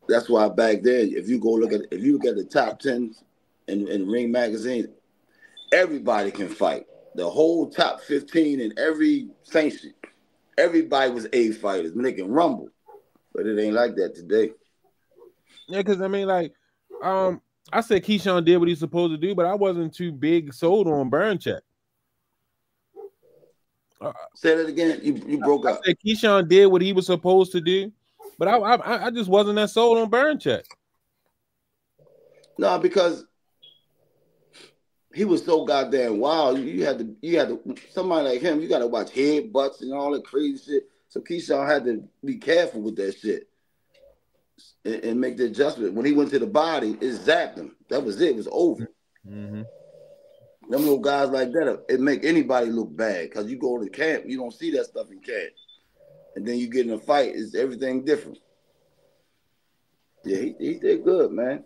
That's why back then, if you look at the top 10 in Ring magazine, everybody can fight. The whole top 15 in every sanction, everybody was A fighters. They can rumble, but it ain't like that today. Yeah, because I mean, like, I said Keyshawn did what he's supposed to do, but I wasn't too big sold on Burncheck. Say that again. You broke up. I said Keyshawn did what he was supposed to do, but I just wasn't that sold on Burncheck. No, because he was so goddamn wild. You had to somebody like him. You got to watch headbutts and all that crazy shit. So Keyshawn had to be careful with that shit and make the adjustment. When he went to the body, it zapped him. That was it. It was over. Mm-hmm. Them little guys like that, it make anybody look bad because you go to camp, you don't see that stuff in camp, and then you get in a fight, it's everything different. Yeah, he did good, man.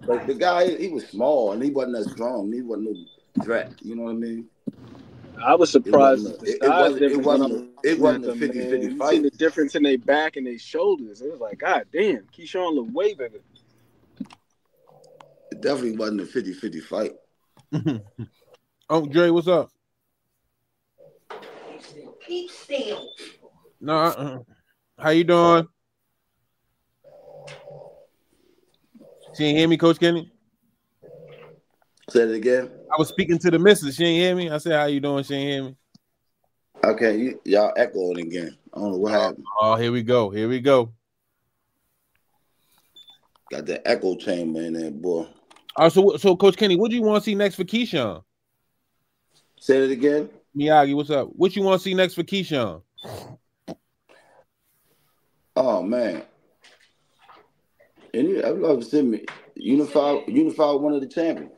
But the guy, he was small and he wasn't that strong. He wasn't no threat. You know what I mean? I was surprised. It wasn't a 50-50 you fight. seen the difference in their back and their shoulders. It was like, God damn, Keyshawn looked way bigger. It definitely wasn't a 50-50 fight. Oh, Dre, what's up? Keep still. No, how you doing? She ain't hear me, Coach Kenny? Say it again. I was speaking to the missus. She ain't hear me. I said, how you doing? She ain't hear me. Okay, y'all echoing again. I don't know what happened. Oh, here we go. Here we go. Got that echo chamber in there, boy. So Coach Kenny, what do you want to see next for Keyshawn? Say it again. Miyagi, what's up? What you want to see next for Keyshawn? Oh man, I'd love to see me unify one of the champions.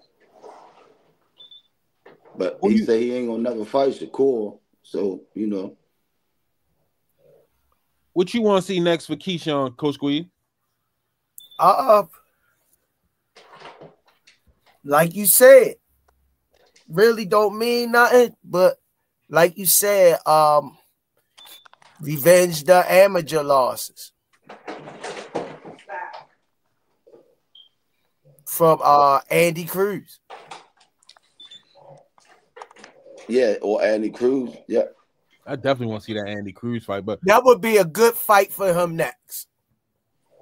But he say he ain't gonna never fight Shakur, so you know. What you want to see next for Keyshawn, Coach Squee? Like you said, really don't mean nothing, but like you said, revenge the amateur losses from Andy Cruz. Yeah, or Andy Cruz. Yeah. I definitely want to see that Andy Cruz fight, but that would be a good fight for him next.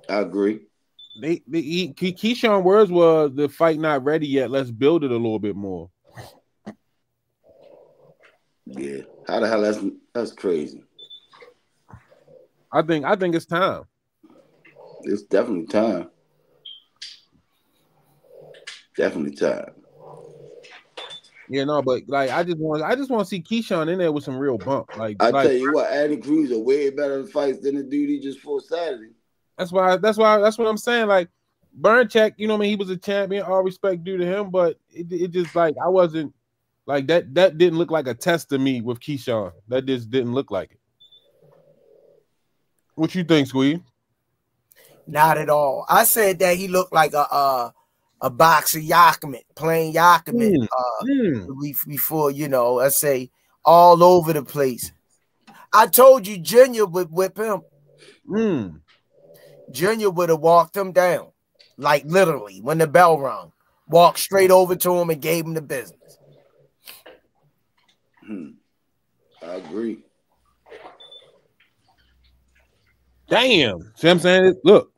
I agree. Keyshawn words was the fight not ready yet. Let's build it a little bit more. Yeah, how the hell that's crazy. I think it's time. It's definitely time. Definitely time. Yeah, no, but like I just want to see Keyshawn in there with some real bump. I tell you what, Andy Cruz are way better fights than the dude he just fought Saturday. That's what I'm saying. Like Burncheck, you know what I mean? He was a champion, all respect due to him, but it just like I wasn't like that didn't look like a test to me with Keyshawn. That just didn't look like it. What you think, Squee? Not at all. I said that he looked like a boxer Yakiman, playing Yakiman before, you know, I say all over the place. I told you Junior would whip him. Junior would have walked him down, like literally when the bell rung, walked straight over to him and gave him the business. I agree. Damn. See what I'm saying? Look,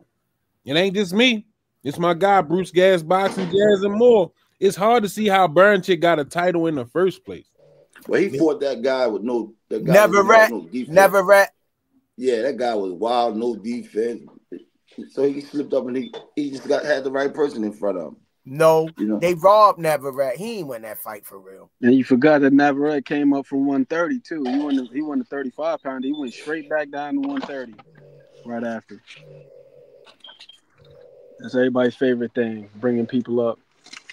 it ain't just me. It's my guy, Bruce Gas, Boxing, Jazz, and more. It's hard to see how Burnchick got a title in the first place. Well, he fought that guy with no defense. Never rat. Yeah, that guy was wild, no defense. So he slipped up and he just had the right person in front of him. No, you know? They robbed Navarrete. He ain't win that fight for real. And you forgot that Navarrete came up from 130 too. He won the 35 pounder. He went straight back down to 130 right after. That's everybody's favorite thing, bringing people up.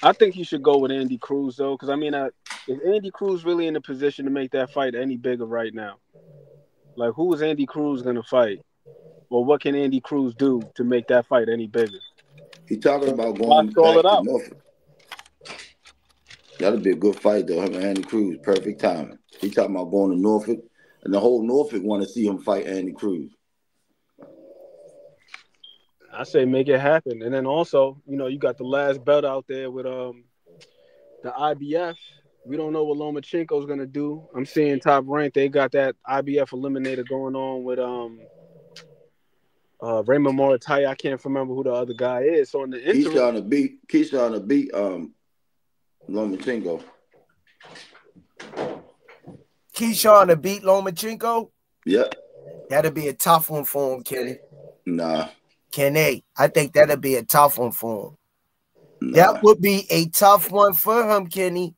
I think he should go with Andy Cruz though, because I mean, is Andy Cruz really in a position to make that fight any bigger right now? Like, who is Andy Cruz gonna fight? Or what can Andy Cruz do to make that fight any bigger? He's talking about going back to Norfolk. That'll be a good fight, though. Him and Andy Cruz, perfect timing. He talking about going to Norfolk, and the whole Norfolk want to see him fight Andy Cruz. I say make it happen. And then also, you know, you got the last belt out there with the IBF. We don't know what Lomachenko's gonna do. I'm seeing Top Rank. They got that IBF eliminator going on with Raymond Moratai. I can't remember who the other guy is. So in the interim, Keyshawn to beat Lomachenko. Keyshawn to beat Lomachenko? Yep. That'd be a tough one for him, Kenny. Nah. Kenny, I think that'd be a tough one for him. Nah. That would be a tough one for him, Kenny.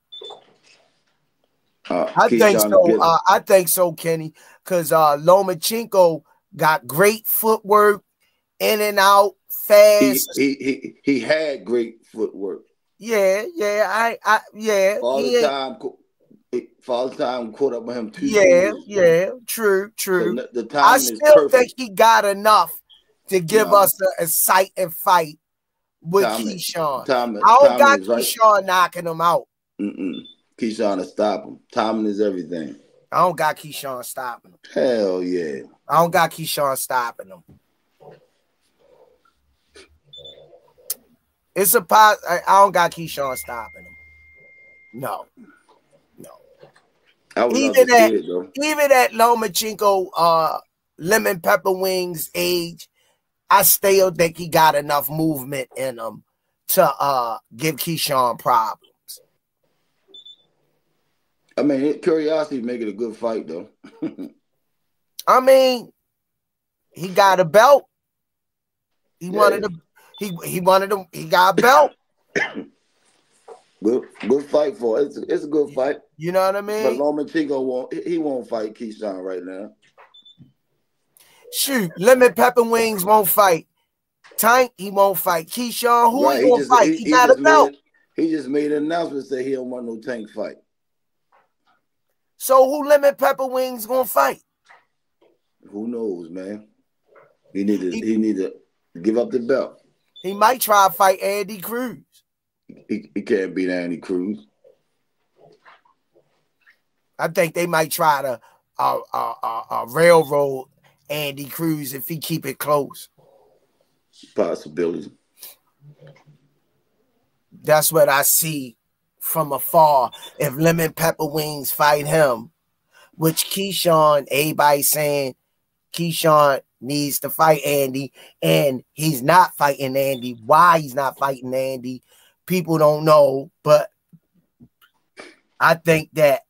I think so. I think so, Kenny, because Lomachenko got great footwork, in and out, fast. He had great footwork. Yeah. Father time caught up with him too. Yeah. True. So the time I is still perfect. think he got enough to give us a sight and fight with Keyshawn. I don't got Keyshawn knocking him out. Keyshawn to stop him. Timing is everything. I don't got Keyshawn stopping him. Hell yeah. I don't got Keyshawn stopping him. It's a I don't got Keyshawn stopping him. No. Even at Lomachenko lemon pepper wings age, I still think he got enough movement in him to give Keyshawn problems. I mean, curiosity make it a good fight, though. I mean, he got a belt. He got a belt. Good fight for it. It's a good fight. You know what I mean? But Lomachenko won't fight Keyshawn right now. Shoot, lemon pepper wings won't fight. Tank, he won't fight. Keyshawn, who he gonna fight? He got a belt. He just made an announcement say he don't want no Tank fight. So who lemon pepper wings gonna fight? Who knows, man? He need to give up the belt. He might try to fight Andy Cruz. He can't beat Andy Cruz. I think they might try to railroad Andy Cruz if he keep it close. Possibility. That's what I see from afar. If lemon pepper wings fight him, which Keyshawn, everybody saying Keyshawn needs to fight Andy, and he's not fighting Andy. Why he's not fighting Andy, people don't know, but I think that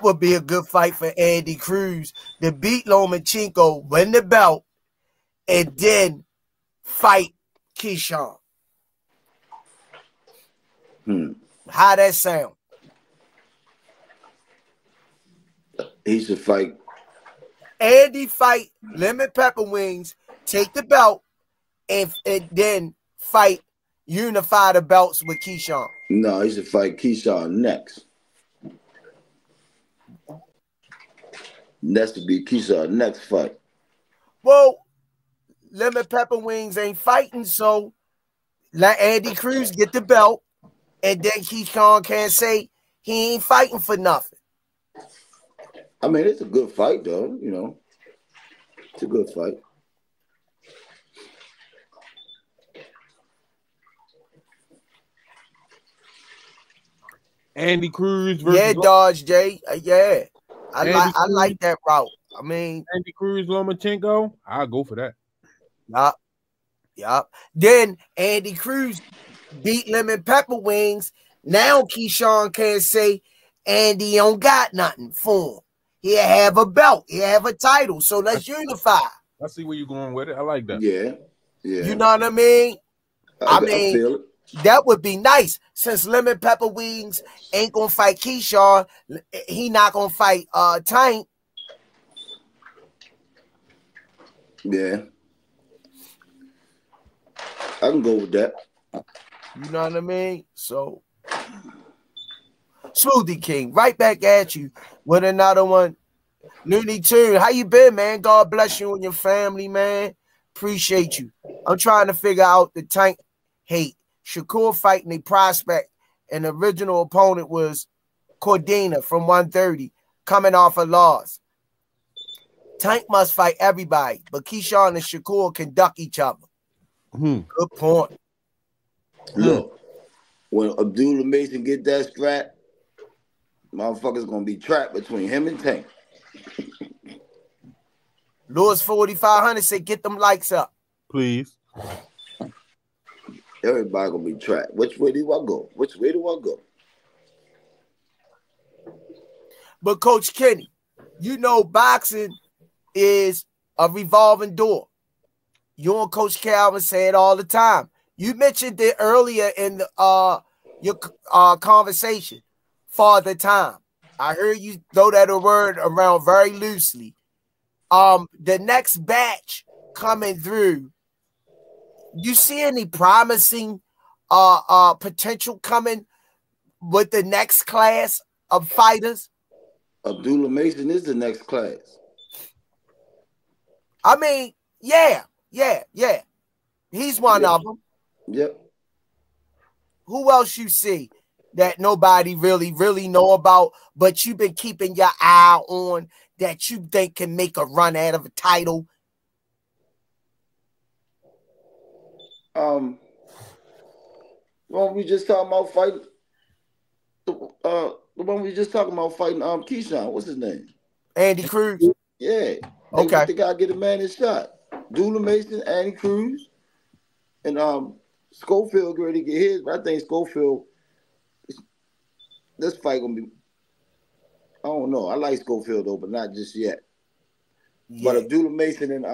would be a good fight for Andy Cruz to beat Lomachenko, win the belt, and then fight Keyshawn. How that sound? He should fight. Andy fight lemon pepper wings, take the belt, and then fight, unify the belts with Keyshawn. No, he should fight Keyshawn next. Next to be Keyshawn next fight. Well, lemon pepper wings ain't fighting, so let Andy Cruz get the belt, and then Keyshawn can't say he ain't fighting for nothing. I mean, it's a good fight, though. You know, it's a good fight. Andy Cruz versus Dodge J. I like that route. I mean, Andy Cruz, Lomachenko. I'll go for that. Yup. Then Andy Cruz beat lemon pepper wings. Now Keyshawn can't say Andy don't got nothing for him. He'll have a belt. He'll have a title. So let's unify. I see where you're going with it. I like that. Yeah. You know what I mean? I mean, that would be nice. Since lemon pepper wings ain't gonna fight Keyshawn, he not gonna fight Tank. Yeah. I can go with that. You know what I mean? So Smoothie King, right back at you with another one. Looney Tune, how you been, man? God bless you and your family, man. Appreciate you. I'm trying to figure out the Tank hate. Shakur fighting a prospect and the original opponent was Cordina from 130, coming off a loss. Tank must fight everybody, but Keyshawn and Shakur can duck each other. Good point. Look, when Abdullah Mason get that strap, motherfucker's gonna be trapped between him and Tank. Lewis 4500 said, "Get them likes up, please." Everybody gonna be trapped. Which way do I go? Which way do I go? But Coach Kenny, you know boxing is a revolving door. You and Coach Calvin say it all the time. You mentioned it earlier in the, your conversation. Father Time. I heard you throw that word around very loosely. The next batch coming through, you see any promising potential coming with the next class of fighters? Abdullah Mason is the next class. I mean, yeah. He's one of them. Yep. Who else you see that nobody really know about, but you've been keeping your eye on, that you think can make a run out of a title? Well, we just talking about fighting. The one we just talking about fighting. Keyshawn, what's his name? Andy Cruz. Yeah. Okay. The guy get a man his shot. Abdullah Mason, Andy Cruz, and Schofield ready to get his. But I think Schofield, this fight gonna be. I don't know. I like Schofield though, but not just yet. Yeah. But Abdullah Mason and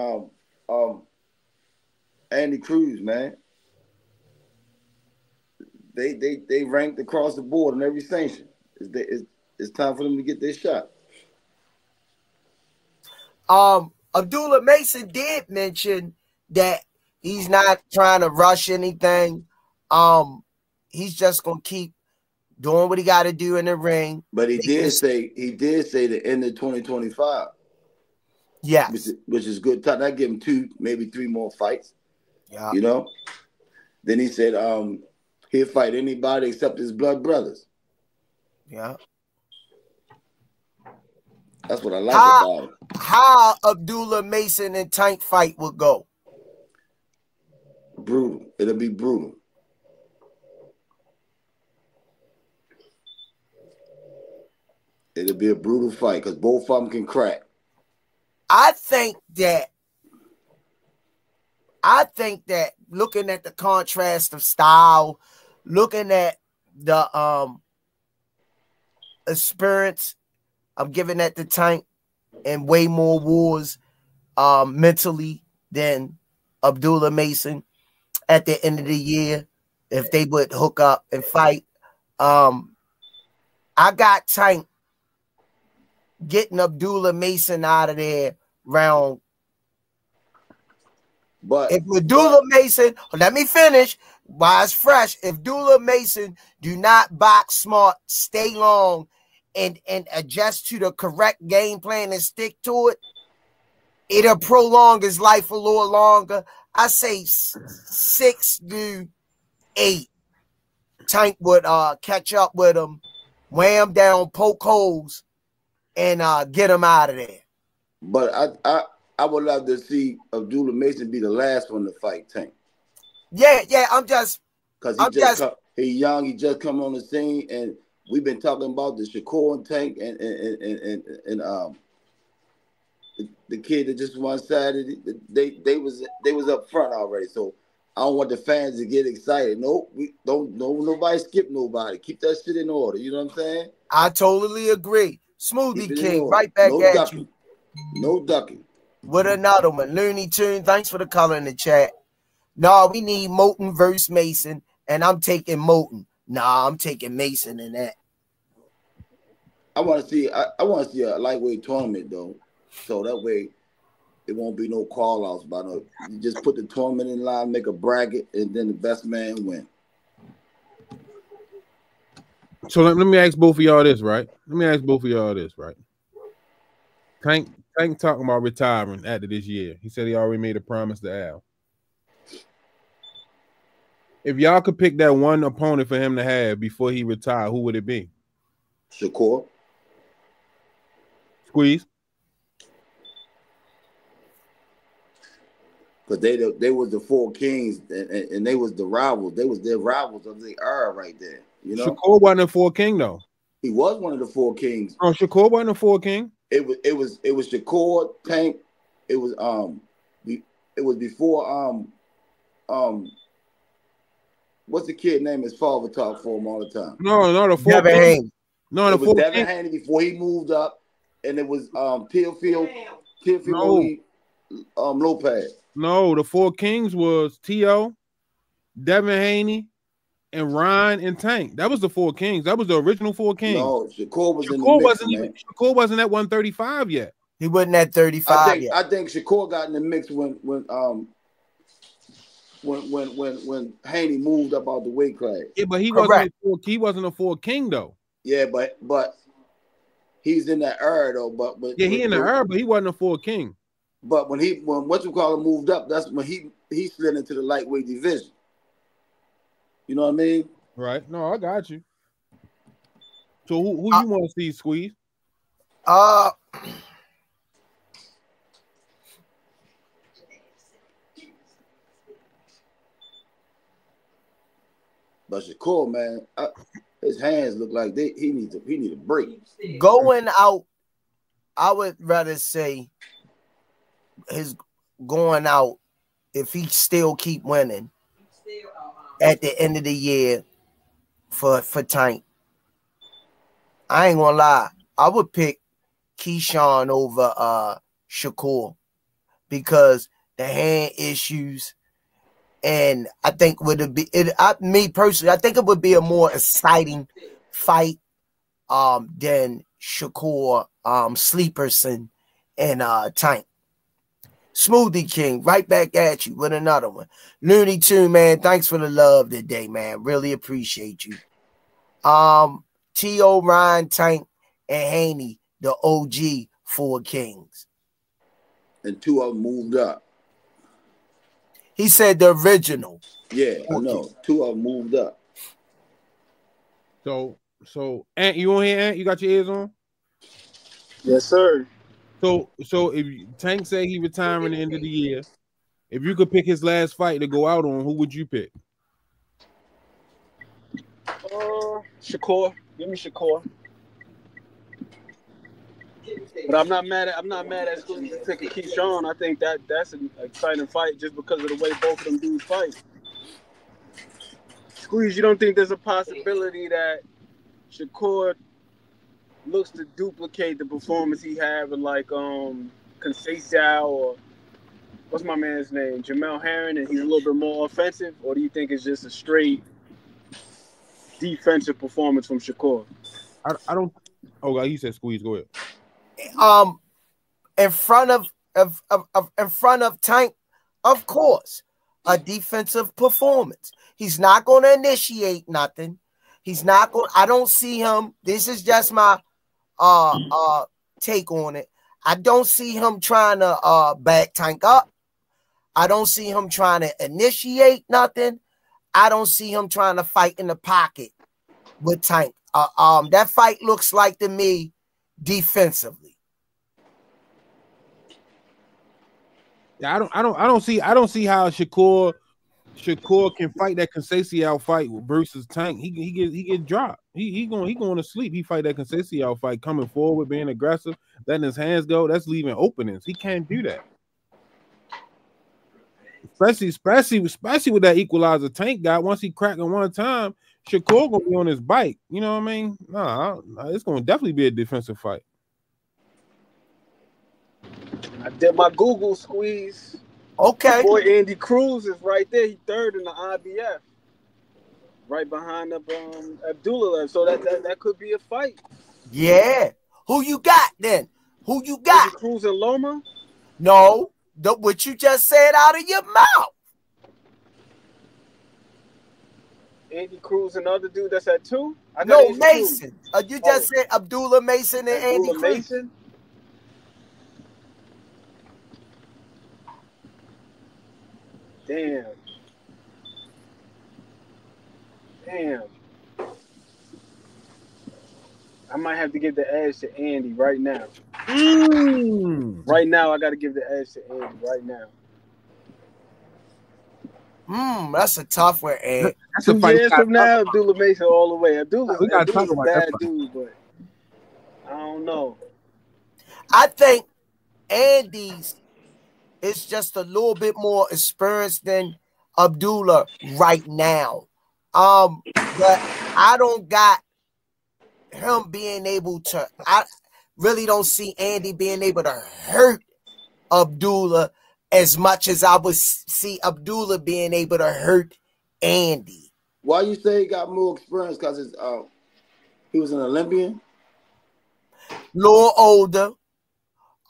Andy Cruz, man, they ranked across the board on every sanction. It's time for them to get their shot. Abdullah Mason did mention that he's not trying to rush anything. He's just gonna keep doing what he got to do in the ring. But he did say the end of 2025. Yes, which is good time. I give him 2, maybe 3 more fights. Yeah, you know. Then he said he'll fight anybody except his blood brothers. Yeah. That's what I like about him. How Abdullah Mason and Tank fight would go? Brutal. It'll be brutal. It'll be a brutal fight because both of them can crack. I think that looking at the contrast of style, looking at the experience, I'm giving that to Tank and way more wars mentally than Abdullah Mason at the end of the year if they would hook up and fight. I got Tank getting Abdullah Mason out of there round. But if Abdullah Mason, let me finish while it's fresh. If Abdullah Mason do not box smart, stay long, and adjust to the correct game plan and stick to it, it'll prolong his life a little longer. I say 6 to 8. Tank would catch up with him, wham down, poke holes, and get him out of there. But I would love to see Abdullah Mason be the last one to fight Tank. Yeah, I'm just because he's young. He just come on the scene, and we've been talking about the Shakur and Tank and the kid that just won Saturday. They was up front already. So I don't want the fans to get excited. Nope, we don't. No, nobody skip nobody. Keep that shit in order. You know what I'm saying? I totally agree. Smoothie King, right back at ducking. you. No ducking. With another one. Looney Tune, thanks for the color in the chat. No, we need Moulton versus Mason, and I'm taking Moulton. Nah, I'm taking Mason in that. I want to see. I want to see a lightweight tournament though, so that way it won't be no call-outs. But you just put the tournament in line, make a bracket, and then the best man win. So let me ask both of y'all this, right? Tank talking about retiring after this year. He said he already made a promise to Al. If y'all could pick that one opponent for him to have before he retired, who would it be? Shakur. Squeeze. Because they was the four kings, and they was the rivals. They was their rivals of the era right there. You know, Shakur wasn't a four king though. He was one of the four kings. Oh, Shakur wasn't a four king. It was Shakur, Tank. It was before what's the kid name? His father talked for him all the time. No, the four Devin king. Haney. No, It the was four Devin king. Haney before he moved up, and it was Teofilo No. Lopez. No, the four kings was T.O., Devin Haney, and Ryan and Tank. That was the four kings. That was the original four kings. No, Shakur was in the mix, man. Shakur wasn't at 135 yet. He wasn't at 35 yet. I think Shakur got in the mix when Haney moved up out the weight class. Yeah, but he Correct. wasn't a four king though. Yeah, but he's in that era though. But Yeah, he in the era, but he wasn't a four king. But when moved up, that's when he slid into the lightweight division. You know what I mean? Right. No, I got you. So who you want to see, Squeeze? But Shakur, man, his hands look like he need a break. Going out, I would rather say his going out, if he still keep winning at the end of the year for Tank. I ain't gonna lie, I would pick Keyshawn over Shakur because the hand issues. And I think me personally, I think it would be a more exciting fight than Shakur, Sleeperson, and Tank. Smoothie King, right back at you with another one. Looney Tune, man, thanks for the love today, man. Really appreciate you. T.O., Ryan, Tank, and Haney, the OG four kings. And two of them moved up. He said the original. Yeah, I know. Two of them moved up. So Ant, you on here, Ant? You got your ears on? Yes, sir. So if Tank say he retiring at the end of the year, if you could pick his last fight to go out on, who would you pick? Shakur. Give me Shakur. But I'm not mad at Squeeze picking Keyshawn. I think that's an exciting fight just because of the way both of them dudes fight. Squeeze, you don't think there's a possibility that Shakur looks to duplicate the performance he had with like Conceição or what's my man's name, Jamel Herring, and he's a little bit more offensive, or do you think it's just a straight defensive performance from Shakur? I don't. Oh God, you said Squeeze. Go ahead. In front of Tank, of course, a defensive performance. He's not going to initiate nothing. He's not going. I don't see him. This is just my take on it. I don't see him trying to back Tank up. I don't see him trying to initiate nothing. I don't see him trying to fight in the pocket with Tank. That fight looks like to me defensively. Yeah, I don't see how Shakur can fight that Conceição fight versus Tank. He get dropped. He going to sleep. He fight that Conceição fight coming forward, being aggressive, letting his hands go. That's leaving openings. He can't do that. Especially with that equalizer Tank got. Once he cracking one time, Shakur gonna be on his bike. You know what I mean? Nah, it's gonna definitely be a defensive fight. I did my Google, Squeeze. Okay. Boy, Andy Cruz is right there. He's third in the IBF, right behind Abdullah. So that could be a fight. Yeah. Who you got then? Who you got? Andy Cruz and Loma? No, what you just said out of your mouth. Andy Cruz and the other dude that's at 2? No, Mason. You just said Abdullah Mason and Andy Cruz. Mason? Damn. Damn. I might have to give the edge to Andy right now. Right now, I got to give the edge to Andy right now. That's a tough one, Ed. 2 years from now, Abdullah Mason all the way. Abdullah's a bad dude, but I don't know. I think Andy's is just a little bit more experienced than Abdullah right now. But I don't got him being able to. I really don't see Andy being able to hurt Abdullah as much as I would see Abdullah being able to hurt Andy. Why you say he got more experience? Because he was an Olympian? Little older.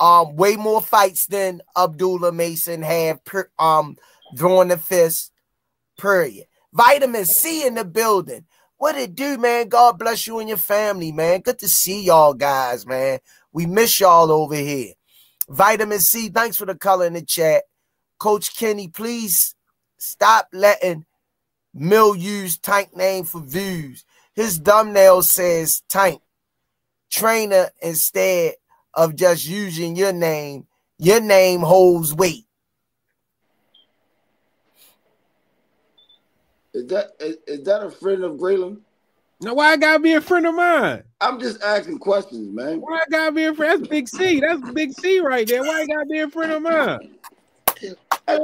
Way more fights than Abdullah Mason have throwing the fist, period. Vitamin C in the building. What it do, man? God bless you and your family, man. Good to see y'all guys, man. We miss y'all over here. Vitamin C, thanks for the color in the chat. Coach Kenny, please stop letting Mill use Tank name for views. His thumbnail says Tank. Trainer instead of just using your name holds weight. Is that a friend of Graylin? No, why I gotta be a friend of mine? I'm just asking questions, man. Why I gotta be a friend? That's Big C. That's Big C right there. Why I gotta be a friend of mine? Come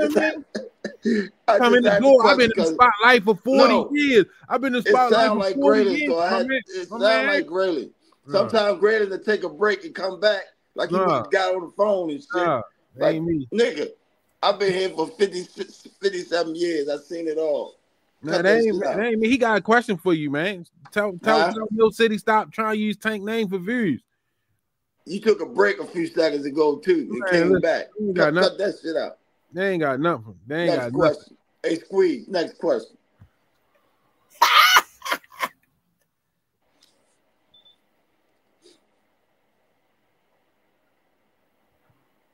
in the door. I've been in the spotlight for 40 years. I've been in the spotlight for 40 years. It sounds like Graylin. Sometimes Graylin to take a break and come back like he got on the phone and shit. Like, nigga, I've been here for 57 years. I've seen it all. No, that ain't me. He got a question for you, man. Tell Mill City stop trying to use Tank name for views. You took a break a few seconds ago too. You came back. Cut that shit out. They ain't got nothing. Next question. Hey, Squeeze. Next question.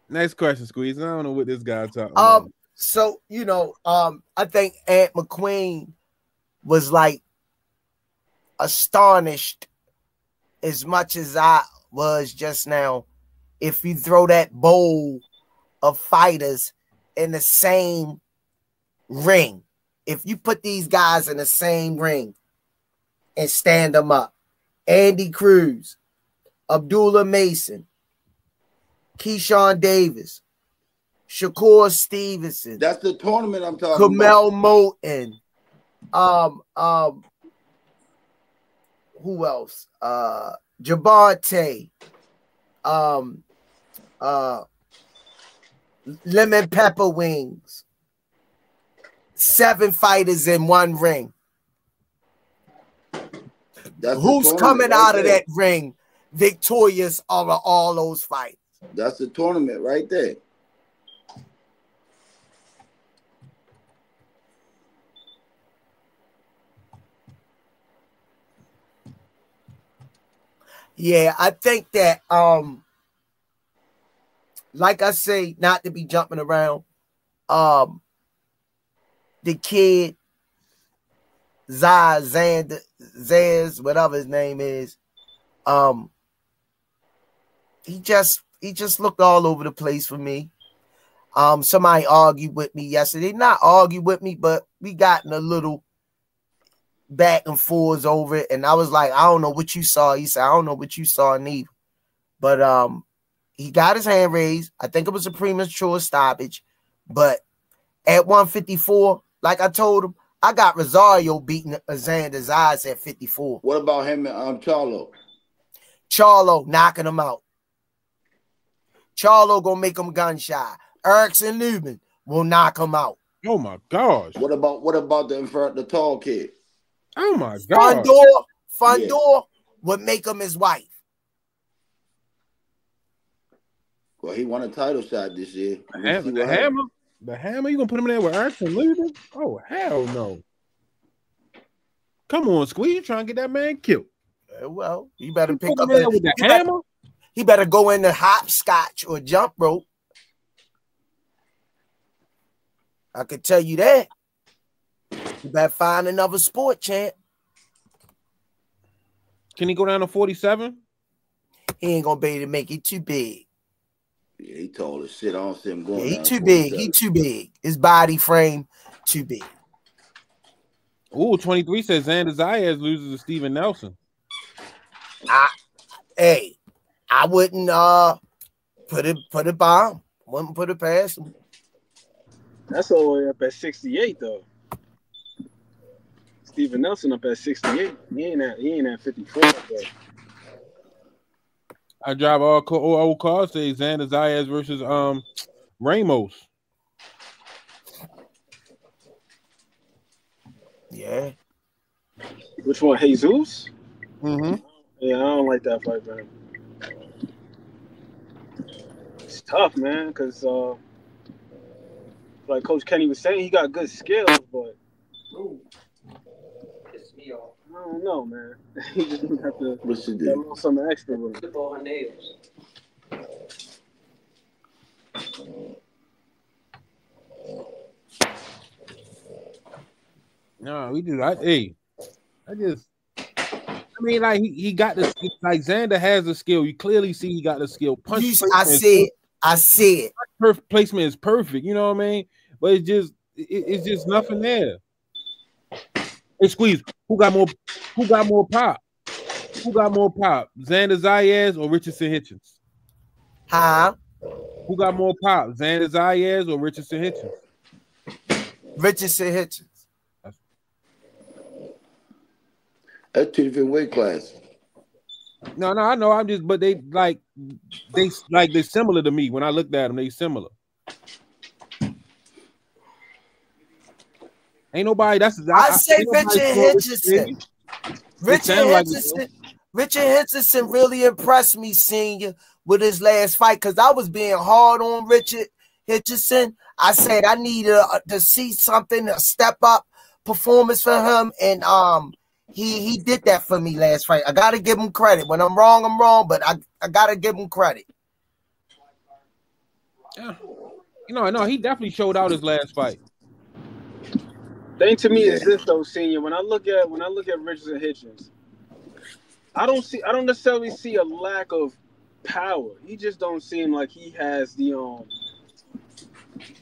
Next question, Squeeze. I don't know what this guy's talking about. So, I think Aunt McQueen was like astonished as much as I was just now. If you throw that bowl of fighters in the same ring, if you put these guys in the same ring and stand them up, Andy Cruz, Abdullah Mason, Keyshawn Davis, Shakur Stevenson. That's the tournament I'm talking about. Kamel Moten. Who else? Gervonta. Lemon Pepper Wings. 7 fighters in one ring. Who's coming out of that ring victorious over all those fights? That's the tournament right there. Yeah, I think that like I say, not to be jumping around, the kid Zaz, whatever his name is, he just looked all over the place for me. Somebody argued with me yesterday. Not argued with me, but we got in a little back and forth over it. And I was like, I don't know what you saw. He said, I don't know what you saw neither. But he got his hand raised. I think it was a premature stoppage. But at 154, like I told him, I got Rosario beating Xander's eyes at 54. What about him and Charlo? Charlo knocking him out. Charlo gonna make him gun shy. Erickson Lubin will knock him out. Oh my gosh. What about the tall kid? Oh my god. Fundor would make him his wife. Well, he won a title shot this year. The hammer? You gonna put him in there with Erickson Lubin? Oh hell no. Come on, Squeeze, you trying to get that man killed. Well, you better pick up with the hammer. He better go in the hopscotch or jump rope. I could tell you that. You better find another sport, champ. Can he go down to 47? He ain't gonna be able to make it too big. Yeah, he tall as shit. I don't see him going. Yeah, he down too 47. big. He too big. His body frame too big. Ooh, 23 says Xander Zayas loses to Steven Nelson. I wouldn't put it by him. Wouldn't put it past him. That's all the way up at 68 though. Steven Nelson up at 68. He ain't at 54 though. I drive all old cars. Say Xander Zayas versus Ramos. Yeah. Which one, Jesus? Mm-hmm. Yeah, I don't like that fight, man. It's tough, man, because like Coach Kenny was saying, he got good skills, but I don't know, man. He just didn't have to What's she have do? a little something extra with him. No, we do. I mean, like he got the skill. Like Xander has the skill. You clearly see he got the skill. Punch I see it. Perfect placement is perfect. You know what I mean? But it's just nothing there. Hey, Squeeze. Who got more pop? Who got more pop? Xander Zayas or Richardson Hitchens? Huh? Who got more pop? Xander Zayas or Richardson Hitchens? Richardson Hitchens. That's 2 different weight classes. No, I know. I'm just, but they're similar to me. When I looked at them, they similar. Ain't nobody. I say Richard Hitchison. Richard Hitchison really impressed me, senior, with his last fight because I was being hard on Richard Hitchison. I said I needed to see something, a step up performance for him, and he did that for me last fight. I gotta give him credit. When I'm wrong, but I gotta give him credit. Yeah. No, he definitely showed out his last fight. Thing to me is this though, senior. When I look at Richardson Hitchens, I don't necessarily see a lack of power. He just don't seem like he has the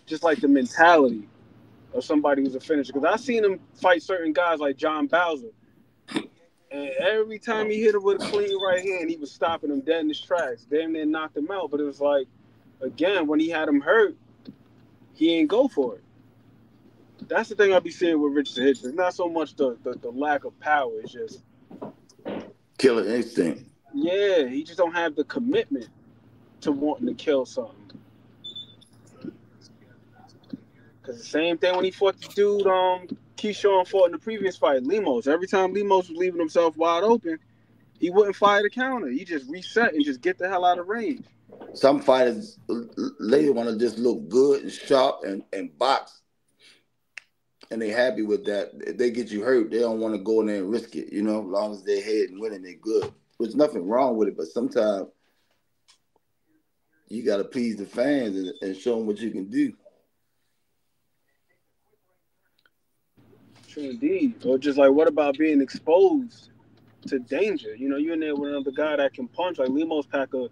just like the mentality of somebody who's a finisher. Because I've seen him fight certain guys like John Bowser. And every time he hit him with a clean right hand, he was stopping him dead in his tracks. Damn near knocked him out. But it was like, again, when he had him hurt, he ain't go for it. That's the thing I be seeing with Richardson Hitchens. It's not so much the lack of power. It's just killer instinct. Yeah, he just don't have the commitment to wanting to kill something. Because the same thing when he fought the dude, Keyshawn fought in the previous fight, Limos. Every time Limos was leaving himself wide open, he wouldn't fire the counter. He just reset and just get the hell out of range. Some fighters later want to just look good and sharp and box, and they happy with that. If they get you hurt, they don't want to go in there and risk it. As long as they're ahead and winning, they're good. There's nothing wrong with it, but sometimes you got to please the fans and show them what you can do. True indeed. Or just like, what about being exposed to danger? You're in there with another guy that can punch. Like Limos pack a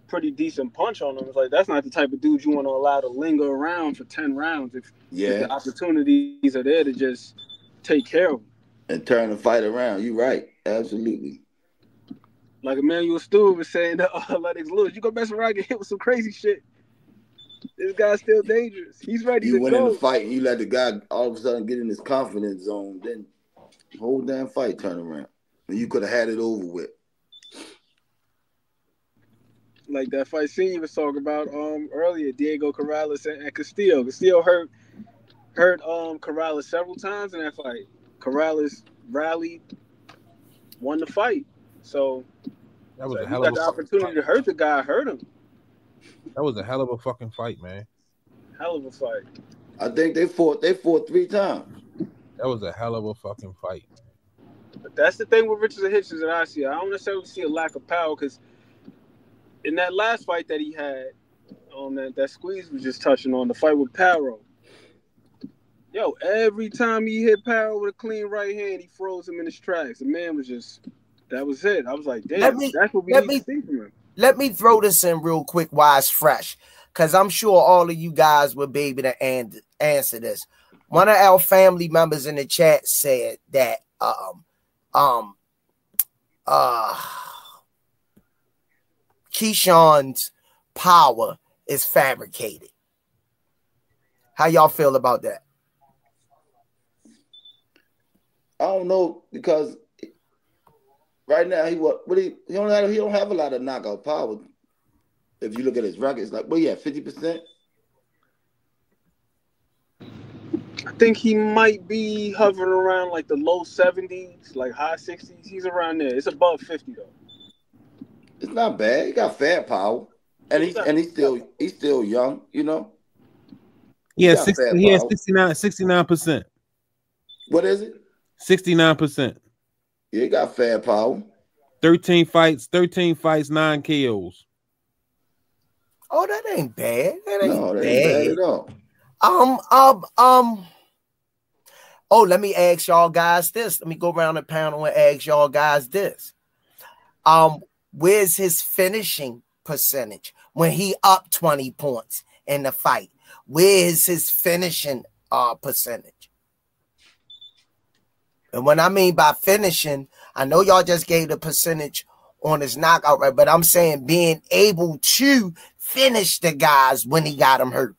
pretty decent punch on him. It's like, that's not the type of dude you want to allow to linger around for 10 rounds if the opportunities are there to just take care of him. And turn the fight around. You're right. Absolutely. Like Emmanuel Stewart was saying to Lennox Lewis, you go mess around and get hit with some crazy shit. This guy's still dangerous. He's ready to go. You win in the fight and you let the guy all of a sudden get in his confidence zone, then the whole damn fight turn around. And you could have had it over with. Like that fight scene you was talking about earlier, Diego Corrales and Castillo. Castillo hurt Corrales several times in that fight. Corrales rallied, won the fight. So that was a he hell got of a the opportunity to hurt the guy, hurt him. That was a hell of a fucking fight, man. Hell of a fight. I think they fought 3 times. That was a hell of a fucking fight. But that's the thing with Richardson Hitchens that I see. I don't necessarily see a lack of power because in that last fight that he had, on that Squeeze was just touching on, the fight with Paro. Every time he hit Paro with a clean right hand, he froze him in his tracks. The man was just That was it. I was like, damn, Let me that's what we let need me to see from him. let me throw this in real quick while it's fresh, because I'm sure all of you guys will be able to answer this. One of our family members in the chat said that Keyshawn's power is fabricated. How y'all feel about that? I don't know, because right now he don't have a lot of knockout power. If you look at his records, like, well, yeah, 50%. I think he might be hovering around like the low 70s, like high 60s. He's around there. It's above 50 though. It's not bad. He got fan power, and he's still young, you know. Yeah, 69%. What is it? 69%. Yeah, he got fan power. 13 fights, 9 KOs. Oh, that ain't bad. That ain't bad at all. Oh, let me ask y'all guys this. Let me go around the panel and ask y'all guys this. Where's his finishing percentage when he up 20 points in the fight? Where's his finishing percentage? And when I mean by finishing, I know y'all just gave the percentage on his knockout, right? But I'm saying being able to finish the guys when he got them hurt.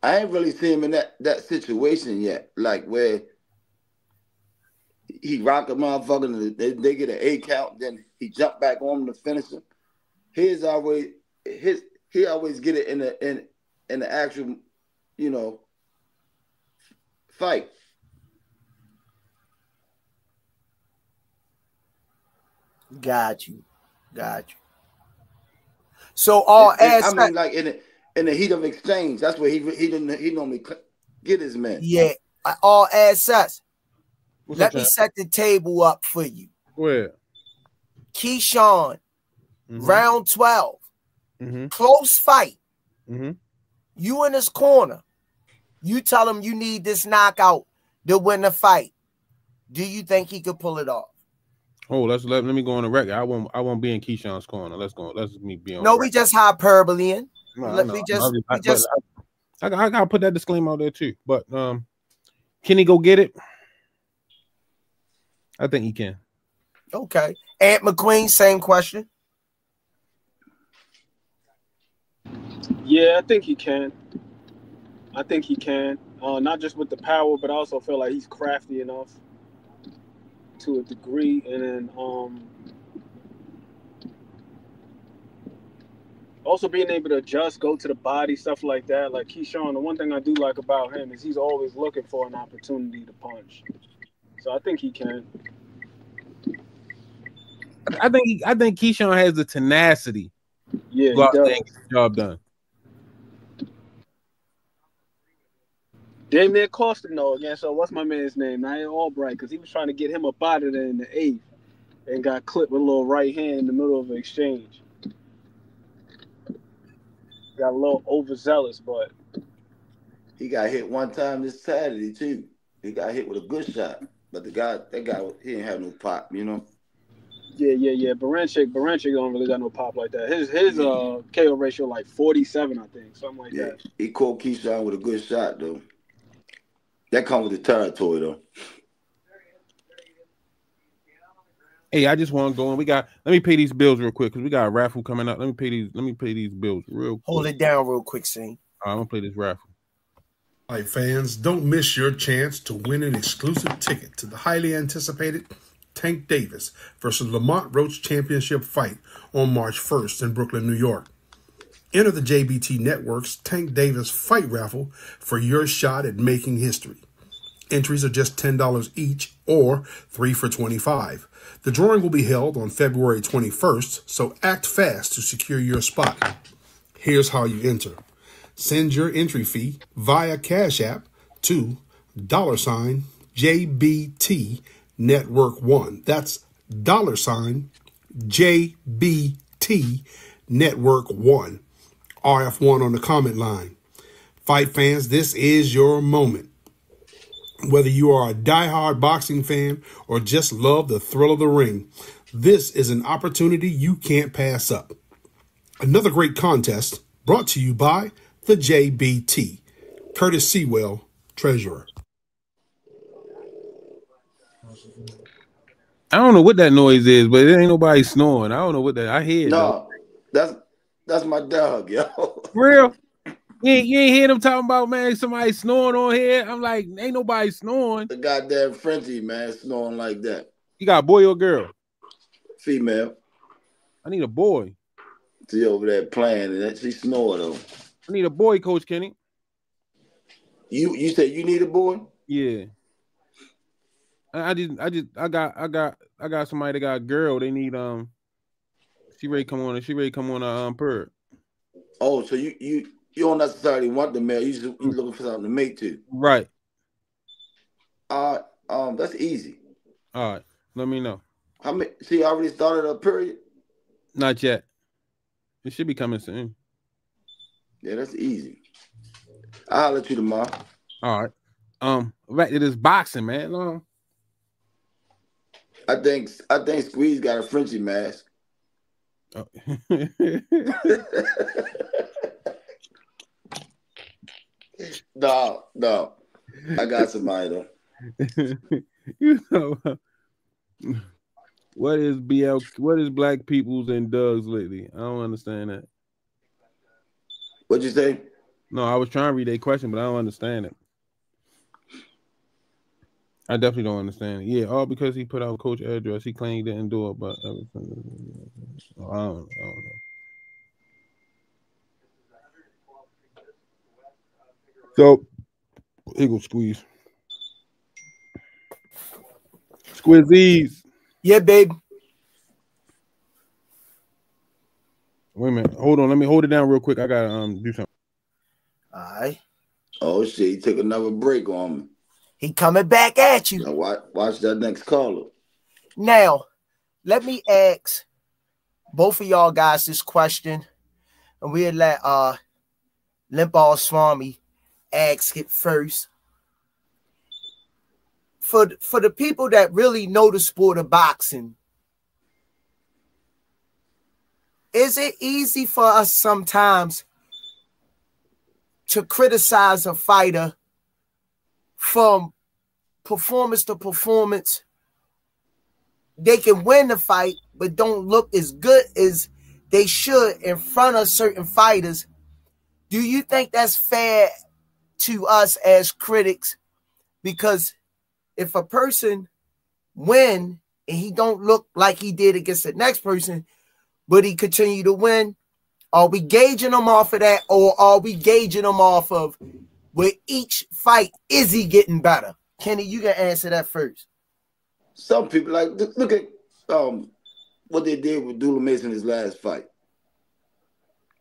I ain't really seen him in that situation yet, like where he rock a motherfucker and they get an 8 count, then he jump back on him to finish him. He always get it in the actual, you know, fight. Got you. So all I mean, like in the heat of exchange, that's where he normally get his men. Yeah, all assets. Let me set the table up for you. Where? Keyshawn, round 12, close fight. You in his corner. You tell him you need this knockout to win the fight. Do you think he could pull it off? Oh, let me go on the record. I won't be in Keyshawn's corner. Let's me be on. No, we just hyperbole. I gotta put that disclaimer out there too. But can he go get it? I think he can. Okay. Aunt McQueen, same question. Yeah, I think he can. Not just with the power, but I also feel like he's crafty enough to a degree. And then also being able to adjust, go to the body, stuff like that. Like Keyshawn, the one thing I do like about him is he's always looking for an opportunity to punch. So I think he can. I think Keyshawn has the tenacity. Yeah, he does. Get the job done. Damn near cost him though again. So what's my man's name? Not Albright, because he was trying to get him up out of there in the 8th and got clipped with a little right hand in the middle of an exchange. Got a little overzealous, but he got hit one time this Saturday too. He got hit with a good shot, but that guy, he didn't have no pop, you know. Yeah. Baranchik don't really got no pop like that. His KO ratio like 47, I think, something like that. He caught Keyshawn with a good shot though. That comes with the territory though. Hey, I just want to go on. Let me pay these bills real quick because we got a raffle coming up. Let me pay these bills real quick. Hold it down real quick, Sing. I'm gonna play this raffle. All right, fans, don't miss your chance to win an exclusive ticket to the highly anticipated Tank Davis versus Lamont Roach championship fight on March 1st in Brooklyn, New York. Enter the JBT Network's Tank Davis fight raffle for your shot at making history. Entries are just $10 each or 3 for $25. The drawing will be held on February 21st, so act fast to secure your spot. Here's how you enter. Send your entry fee via Cash App to $JBT Network 1. That's $JBT Network 1. RF1 on the comment line. Fight fans, this is your moment. Whether you are a diehard boxing fan or just love the thrill of the ring, this is an opportunity you can't pass up. Another great contest brought to you by the JBT. Curtis Sewell, Treasurer. I don't know what that noise is, but it ain't nobody snoring. I don't know what that. I hear it. No, that's my dog, yo. Real? You ain't hear them talking about, man, somebody snoring on here? I'm like, ain't nobody snoring. The goddamn Frenchie, man, snoring like that. You got a boy or girl? Female. I need a boy. She over there playing, and she snoring though. I need a boy, Coach Kenny. You said you need a boy? Yeah. I got somebody that got a girl. They need she ready to come on a purr. Oh, so you don't necessarily want the male. You looking for something to mate to. Right. That's easy. All right. Let me know. How many? She already started her period? Not yet. It should be coming soon. Yeah, that's easy. I'll let you tomorrow. All right. Back to this boxing, man. I think Squeeze got a Frenchie mask. Oh. No. I got somebody though. You know, what is black people's and Doug's lately? I don't understand that. What'd you say? No, I was trying to read a question, but I don't understand it. I definitely don't understand it. Yeah, all because he put out coach address. He claimed he didn't do it, but everything. I don't know. So, here go Squeeze. Squeezies. Yeah, babe. Wait a minute. Hold on. Let me hold it down real quick. I gotta do something. All right. Oh shit! He took another break on me. He coming back at you. Now watch that next caller. Now, let me ask both of y'all guys this question, and we'll let Limball Swami ask it first. For the people that really know the sport of boxing, is it easy for us sometimes to criticize a fighter from performance to performance? They can win the fight, but don't look as good as they should in front of certain fighters. Do you think that's fair to us as critics? Because if a person win and he don't look like he did against the next person, but he continue to win, are we gauging him off of that, or are we gauging him off of with each fight, is he getting better? Kenny, you can answer that first. Some people look at what they did with Dula Mason in his last fight.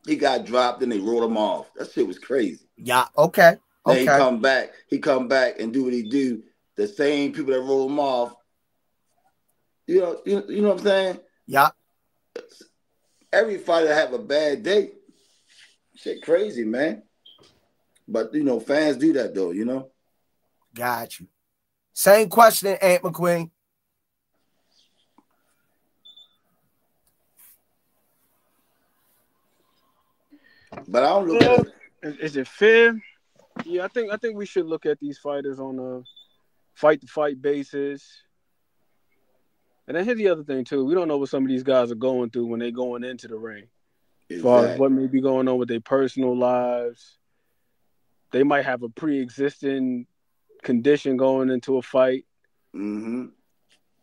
He got dropped and they rolled him off. That shit was crazy. Yeah, okay. Then he come back and do what he do. The same people that roll him off. You know what I'm saying? Yeah. Every fighter have a bad day. Shit crazy, man. But fans do that though, Got you. Same question, Aunt McQueen. But I don't look at it. Is it fair? Yeah, I think we should look at these fighters on a fight-to-fight basis. And then here's the other thing too: we don't know what some of these guys are going through when they're going into the ring. Exactly. As far as what may be going on with their personal lives, they might have a pre-existing condition going into a fight. Mm-hmm.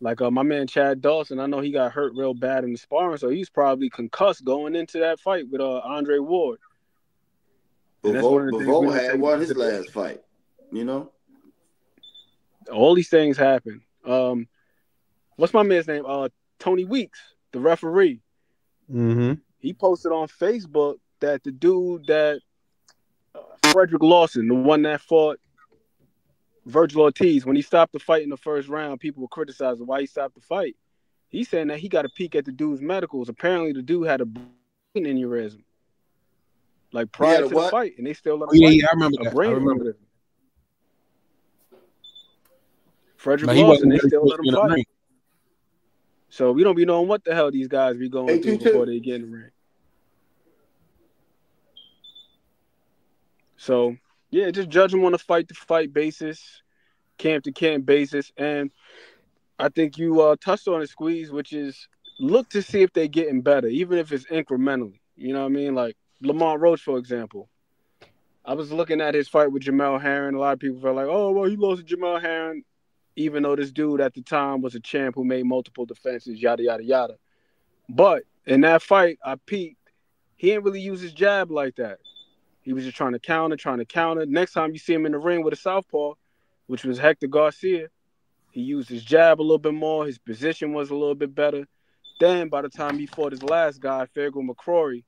Like my man Chad Dawson, I know he got hurt real bad in the sparring, so he's probably concussed going into that fight with Andre Ward. Bevot had won his last fight, All these things happen. What's my man's name? Tony Weeks, the referee. Mm-hmm. He posted on Facebook that the dude that Frederick Lawson, the one that fought Virgil Ortiz, when he stopped the fight in the first round, people were criticizing why he stopped the fight. He's saying that he got a peek at the dude's medicals. Apparently, the dude had a brain aneurysm, like prior to the fight, and they still let him fight. Yeah, I remember that. Brain aneurysm. Frederick Like, he Lawson, wasn't they really still supposed let to him be in the fight. ring. So we don't be knowing what the hell these guys be going through before they get in the ring. So, yeah, just judge them on a fight-to-fight basis, camp-to-camp basis. And I think you touched on a Squeeze, which is look to see if they're getting better, even if it's incrementally. You know what I mean? Like Lamont Roach, for example. I was looking at his fight with Jamel Herring. A lot of people felt like, oh, well, he lost to Jamel Herring, even though this dude at the time was a champ who made multiple defenses, yada, yada, yada. But in that fight, I peeked. He didn't really use his jab like that. He was just trying to counter. Next time you see him in the ring with a southpaw, which was Hector Garcia, he used his jab a little bit more. His position was a little bit better. Then by the time he fought his last guy, Fergal McCrory,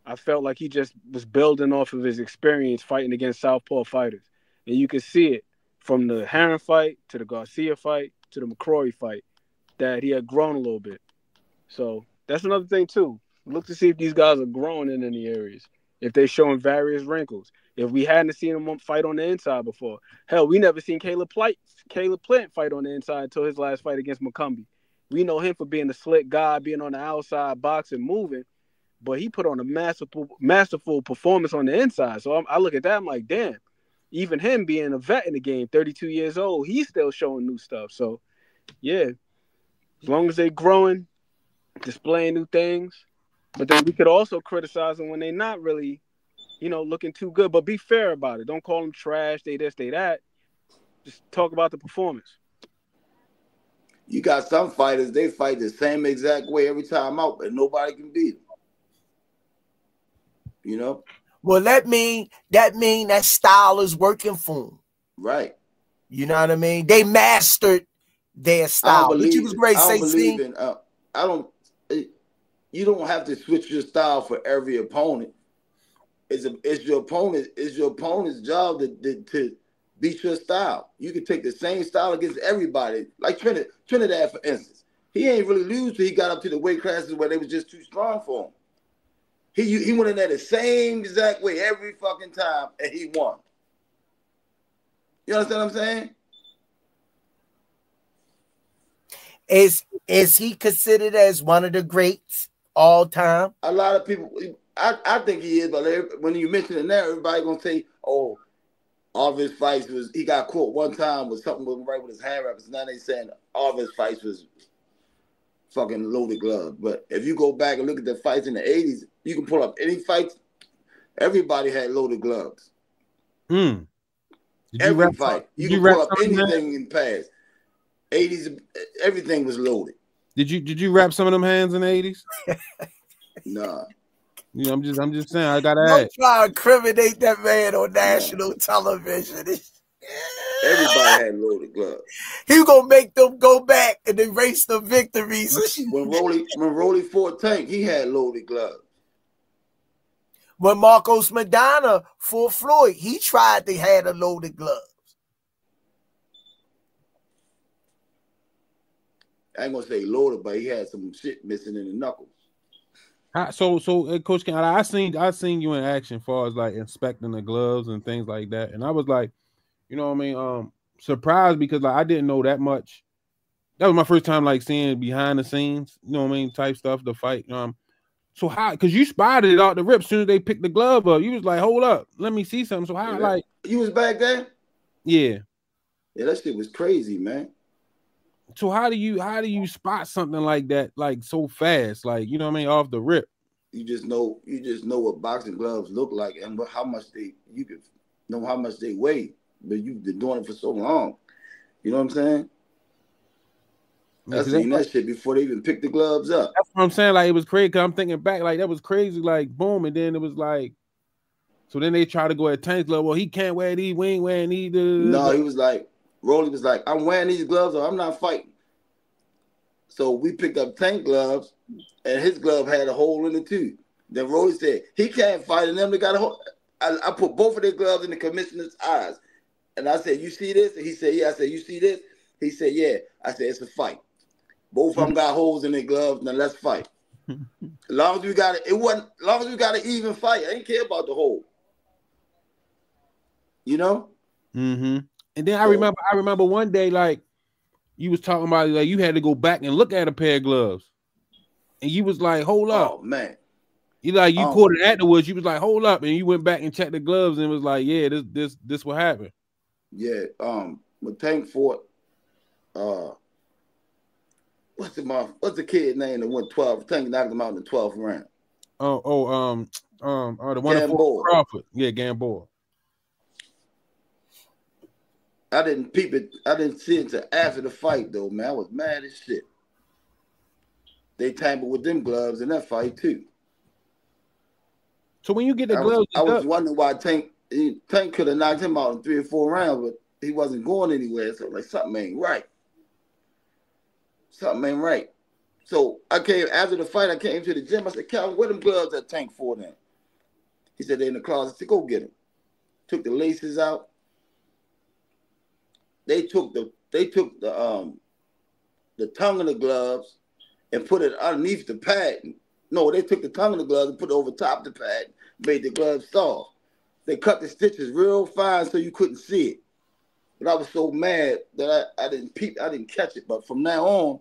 I felt like he just was building off of his experience fighting against southpaw fighters. And you could see it from the Herring fight to the Garcia fight to the McCrory fight that he had grown a little bit. So that's another thing, too. Look to see if these guys are growing in any areas, if they're showing various wrinkles. If we hadn't seen him fight on the inside before. Hell, we never seen Caleb Plant fight on the inside until his last fight against McCumbee. We know him for being a slick guy, being on the outside, boxing, moving. But he put on a masterful performance on the inside. So I look at that, I'm like, damn. Even him being a vet in the game, 32 years old, he's still showing new stuff. So, yeah, as long as they're growing, displaying new things. But then we could also criticize them when they're not really, looking too good. But be fair about it. Don't call them trash, they this, they that. Just talk about the performance. You got some fighters, they fight the same exact way every time out, and nobody can beat them. You know? Well, that mean that style is working for them. Right. You know what I mean? They mastered their style. But you was great, you don't have to switch your style for every opponent. It's your opponent's job to beat your style. You can take the same style against everybody. Like Trinidad, for instance. He ain't really lose till he got up to the weight classes where they was just too strong for him. He went in there the same exact way every fucking time, and he won. You understand what I'm saying? Is he considered as one of the greats all time? A lot of people, I think he is, but when you mention it now, everybody gonna say, "Oh, all of his fights he got caught one time with something wasn't right with his hand wrappers." Now they saying all of his fights was fucking loaded gloves. But if you go back and look at the fights in the 80s, you can pull up any fights. Everybody had loaded gloves. Every fight. You can pull up anything in the past. 80s, everything was loaded. Did you wrap some of them hands in the 80s? Nah. I'm just saying, I gotta Don't ask. try to incriminate that man on national television. Everybody had loaded gloves. He gonna make them go back and erase the victories. When Rolly fought Tank, he had loaded gloves. When Marcos Madonna fought Floyd, he tried to have a loaded gloves. I ain't gonna say loaded, but he had some shit missing in the knuckles. So, Coach Ken, I seen you in action as far as like inspecting the gloves and things like that, and I was like, you know what I mean, surprised because like I didn't know that much. That was my first time like seeing behind the scenes, you know what I mean, type stuff, the fight. So how? Because you spotted it out the rip as soon as they picked the glove up. You was like, hold up, let me see something. So how like you was back there? Yeah. Yeah, that shit was crazy, man. So how do you spot something like that like so fast, like you know what I mean, off the rip? You just know what boxing gloves look like and how much you could know how much they weigh, but you've been doing it for so long. You know what I'm saying? I seen that shit before they even picked the gloves up. That's what I'm saying. Like it was crazy. Cause I'm thinking back, like that was crazy. Like boom, and then it was like, so then they try to go at Tank's glove. Well, he can't wear these. We ain't wearing these. No, he was like, Rolly was like, I'm wearing these gloves or I'm not fighting. So we picked up Tank gloves, and his glove had a hole in it too. Then Rolly said he can't fight in them. They got a hole. I put both of their gloves in the commissioner's eyes, and I said, "You see this?" And he said, "Yeah." I said, "You see this?" He said, "Yeah." I said, "It's a fight. Both of them got holes in their gloves. Now let's fight. As long as we got it, as long as we got an even fight. I didn't care about the hole. You know." Mm-hmm. And then I remember one day, like you was talking about like you had to go back and look at a pair of gloves, and you was like, hold up. Oh man. You caught it afterwards. You was like, hold up, and you went back and checked the gloves and was like, yeah, this what happened. Yeah, with Tank fought, what's the kid name that went 12? Tank knocked him out in the 12th round. The one for Crawford. Yeah, Gamboa. I didn't peep it. I didn't see it until after the fight, though, man. I was mad as shit. They tampered with them gloves in that fight too. So when you get the gloves, I was wondering why Tank could have knocked him out in 3 or 4 rounds, but he wasn't going anywhere. So like something ain't right. Something ain't right. So I came after the fight. I came to the gym. I said, "Calvin, where them gloves that Tank fought in?" He said, "They're in the closet." I said, "Go get them." Took the laces out. They took the tongue of the gloves and put it underneath the pad. No, they took the tongue of the gloves and put it over top the pad, made the gloves soft. They cut the stitches real fine so you couldn't see it. But I was so mad that I didn't catch it. But from now on,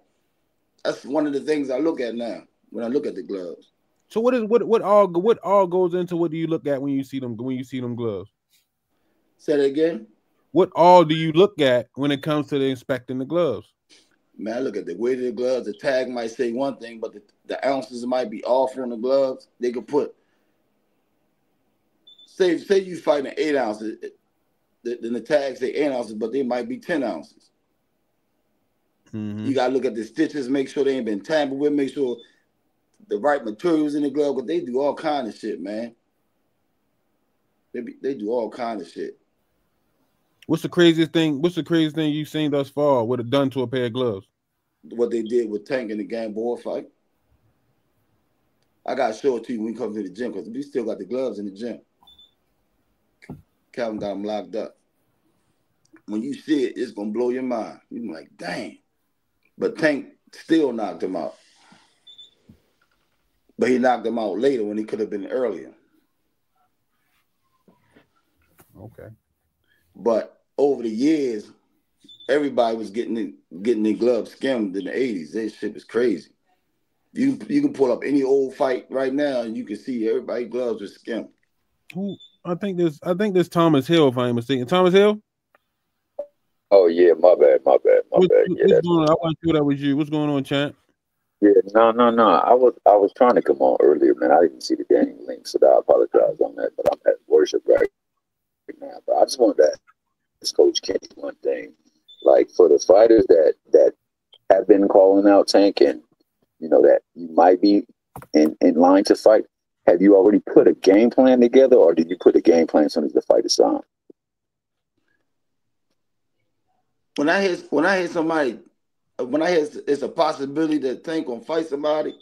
that's one of the things I look at now when I look at the gloves. So what all goes into what do you look at when you see them gloves? Say that again. What all do you look at when it comes to inspecting the gloves? Man, I look at the weight of the gloves. The tag might say one thing, but the ounces might be off on the gloves. They could put, say you fighting 8 ounces, then the tag say 8 ounces, but they might be 10 ounces. Mm-hmm. You gotta look at the stitches, make sure they ain't been tampered with, make sure the right materials in the glove, because they do all kind of shit, man. They do all kind of shit. What's the craziest thing you've seen thus far would have done to a pair of gloves? What they did with Tank in the Gamboa fight. I gotta show it to you when you come to the gym because we still got the gloves in the gym. Calvin got them locked up. When you see it, it's gonna blow your mind. You're like, dang. But Tank still knocked him out. But he knocked him out later when he could have been earlier. Okay. But over the years, everybody was getting their gloves skimmed in the 80s. That shit was crazy. You can pull up any old fight right now and you can see everybody's gloves are skimmed. I think this Thomas Hill, if I'm mistaken. Thomas Hill? Oh yeah, my bad. Yeah, what's going on? I want to do that with you. What's going on, champ? Yeah, no. I was trying to come on earlier, man. I didn't see the damn link, so I apologize on that. But I'm at worship right now. But I just wanted to ask Coach Kenny one thing. Like for the fighters that have been calling out Tank and that you might be in line to fight, have you already put a game plan together, or did you put a game plan as soon as the fight is on? When I hear somebody, it's a possibility that Tank gonna fight somebody,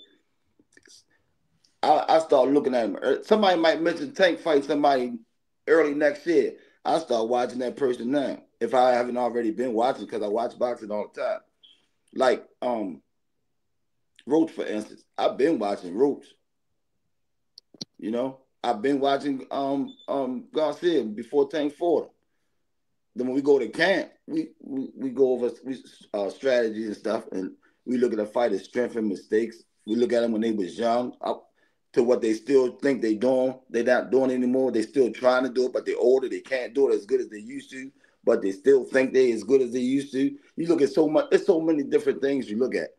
I start looking at him. Somebody might mention Tank fight somebody early next year. I start watching that person now. If I haven't already been watching, because I watch boxing all the time. Like Roach, for instance. I've been watching Roach. I've been watching Garcia before Tank fought him. Then when we go to camp, we go over strategy and stuff, and we look at the fighter's strength and mistakes. We look at them when they was young, up to what they still think they doing. They're not doing anymore. They still trying to do it, but they're older. They can't do it as good as they used to, but they still think they as good as they used to. You look at so much. There's so many different things you look at.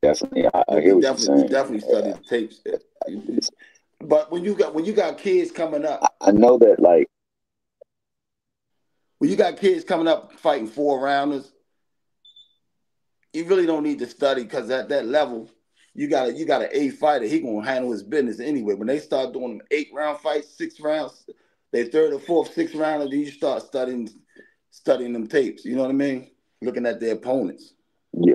Definitely, I hear what you're saying. Definitely study the tapes. But when you got kids coming up, I know that when you got kids coming up fighting 4-rounders, you really don't need to study because at that level, you got an A fighter. He gonna handle his business anyway. When they start doing 8-round fights, 6 rounds, they 3rd or 4th, 6th round, then you start studying them tapes. You know what I mean? Looking at their opponents. Yeah.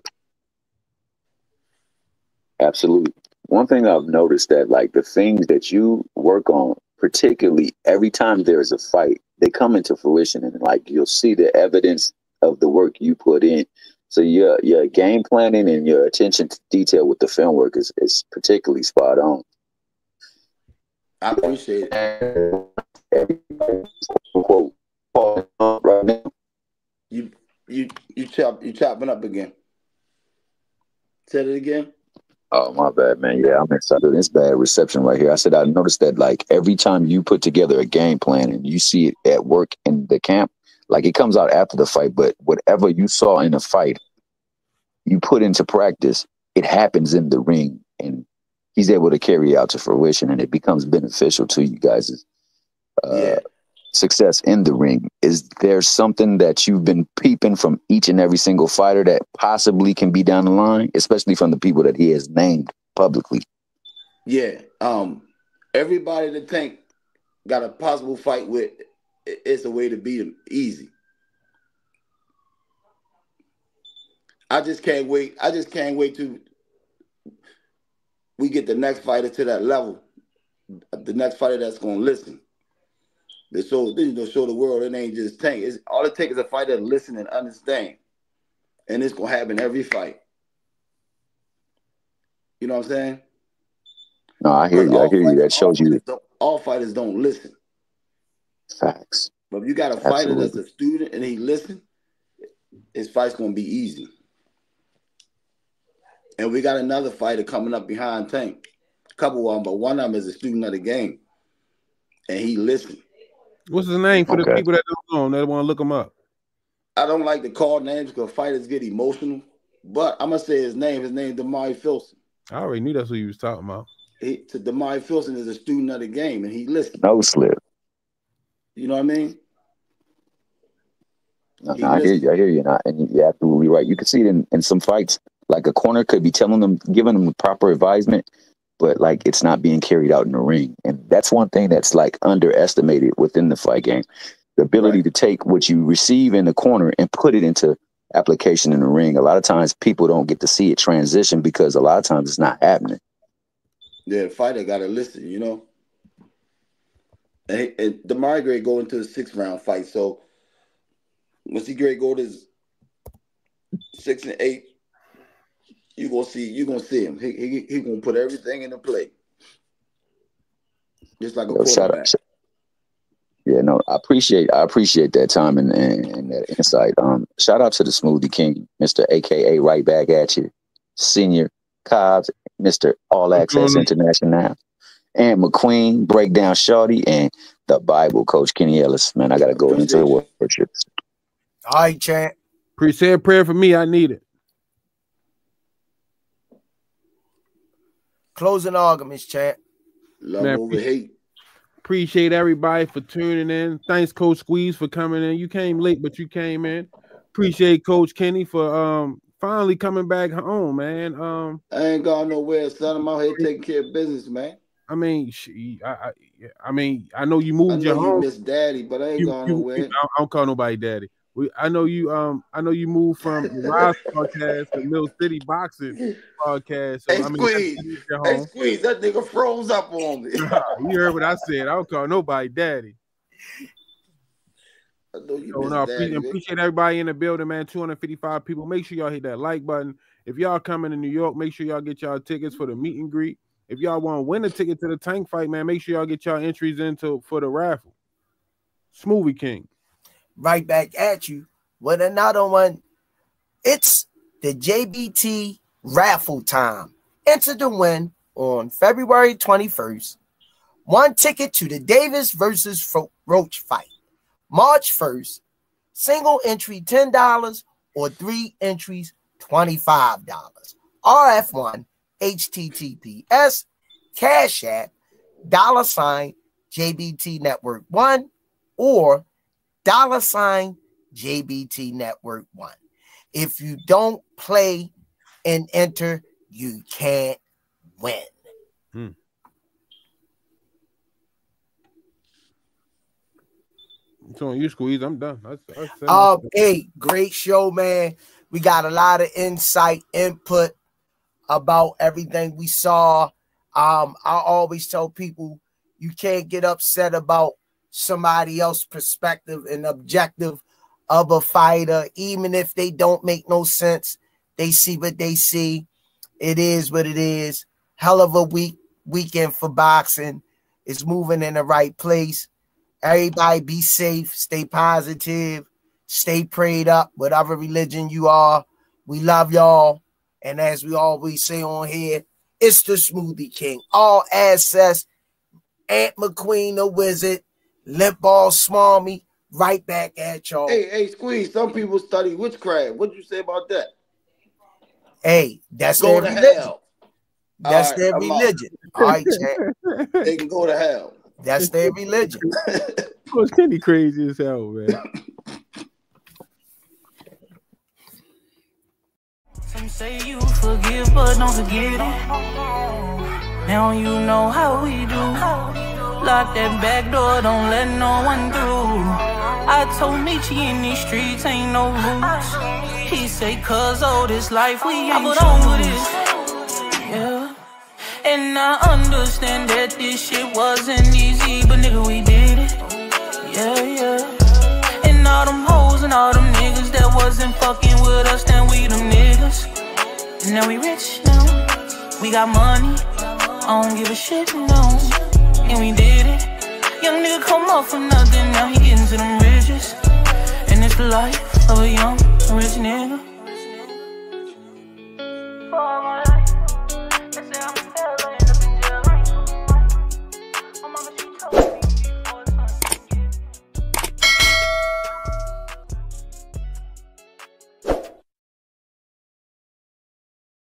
Absolutely. One thing I've noticed that the things that you work on, particularly every time there's a fight, they come into fruition and you'll see the evidence of the work you put in. So your game planning and your attention to detail with the film work is particularly spot on. I appreciate it. Quote, You chopping up again. Say it again. Oh, my bad, man. Yeah, I'm excited. It's bad reception right here. I said I noticed that like every time you put together a game plan and you see it at work in the camp, like it comes out after the fight, but whatever you saw in the fight, you put into practice, it happens in the ring, and he's able to carry out to fruition, and it becomes beneficial to you guys' success in the ring. Is there something that you've been peeping from each and every single fighter that possibly can be down the line, especially from the people that he has named publicly? Yeah. Everybody in the tank got a possible fight with. It's a way to beat him easy. I just can't wait. I just can't wait till we get the next fighter to that level. The next fighter that's gonna listen. Show the world it ain't just tank. All it takes is a fighter to listen and understand, and it's gonna happen every fight. You know what I'm saying? No, I hear you. I hear you. That shows you. All fighters don't listen. Facts. But if you got a fighter that's a student and he listen, his fight's gonna be easy. And we got another fighter coming up behind Tank. A couple of them, but one of them is a student of the game. And he listened. What's his name for the people that don't know, that want to look him up? I don't like to call names because fighters get emotional. But I'm going to say his name. His name is Damari Filson. I already knew that's who you was talking about. Damari Filson is a student of the game, and he listened. No slip. You know what I mean? No, I hear you. I hear you. And you're absolutely right. You can see it in some fights. Like a corner could be telling them, giving them the proper advisement, but like it's not being carried out in the ring. And that's one thing that's like underestimated within the fight game. The ability to take what you receive in the corner and put it into application in the ring. A lot of times people don't get to see it transition because a lot of times it's not happening. Yeah, the fighter got to listen, you know. And Damari Gray go into the 6th round fight. So once he Gray go to his 6 and 8, you're gonna see him. He gonna put everything into play. Just like a quarterback. Yeah, no, I appreciate that time and that insight. Shout out to the Smoothie King, Mr. AKA right back at you, Senior Cobbs, Mr. All Access International, and McQueen, Breakdown Shorty, and the Bible Coach Kenny Ellis. Man, I gotta go into the worship. All right, champ. Say a prayer for me. I need it. Closing arguments, champ. Love over hate. Appreciate everybody for tuning in. Thanks, Coach Squeeze, for coming in. You came late, but you came in. Appreciate Coach Kenny for finally coming back home, man. I ain't gone nowhere, son. I'm out here taking care of business, man. I mean, I know you moved your home. You miss Daddy, but I ain't gone nowhere. I don't call nobody Daddy. I know you moved from the Rize podcast to Mill City Boxing podcast. So, hey, Squeeze, that nigga froze up on me. You heard what I said. I don't call nobody Daddy. I know you appreciate everybody in the building, man. 255 people. Make sure y'all hit that like button. If y'all coming to New York, make sure y'all get y'all tickets for the meet and greet. If y'all want to win a ticket to the Tank fight, man, make sure y'all get y'all entries for the raffle. Smoothie King. Right back at you with another one. It's the JBT raffle time. Enter to win on February 21st. 1 ticket to the Davis versus Roach fight. March 1st. Single entry $10 or 3 entries $25. RF1 HTTPS Cash App $JBT Network 1 or $JBT Network 1. If you don't play and enter, you can't win. It's on you, Squeeze. I'm done. Hey, great show, man. We got a lot of insight, input about everything we saw. I always tell people you can't get upset about somebody else's perspective and objective of a fighter, even if they don't make no sense. They see what they see. It is what it is. Hell of a weekend for boxing. It's moving in the right place. Everybody be safe, stay positive, Stay prayed up, whatever religion you are. We love y'all. And as we always say on here, it's the Smoothie King. All access. Aunt McQueen the Wizard. Limp Ball Smarmy. Right back at y'all. Hey, Squeeze, some people study witchcraft. What you say about that? Hey, that's go their to religion. hell. That's their religion. All right, Chad. They can go to hell. That's their religion. Coach Kenny crazy as hell, man. Some say you forgive, but don't forget it. Now you know how we do. Lock that back door, don't let no one through. I told Nietzsche in these streets ain't no roots. He say, cause all this life we ain't on with it. Yeah. And I understand that this shit wasn't easy, but nigga, we did it. Yeah, yeah. And all them hoes and all them niggas that wasn't fucking with us, then we them niggas. And now we rich now. We got money. I don't give a shit, no. And we did it. Young nigga come up for nothing, now he getting to them riches. And it's the life of a young rich nigga.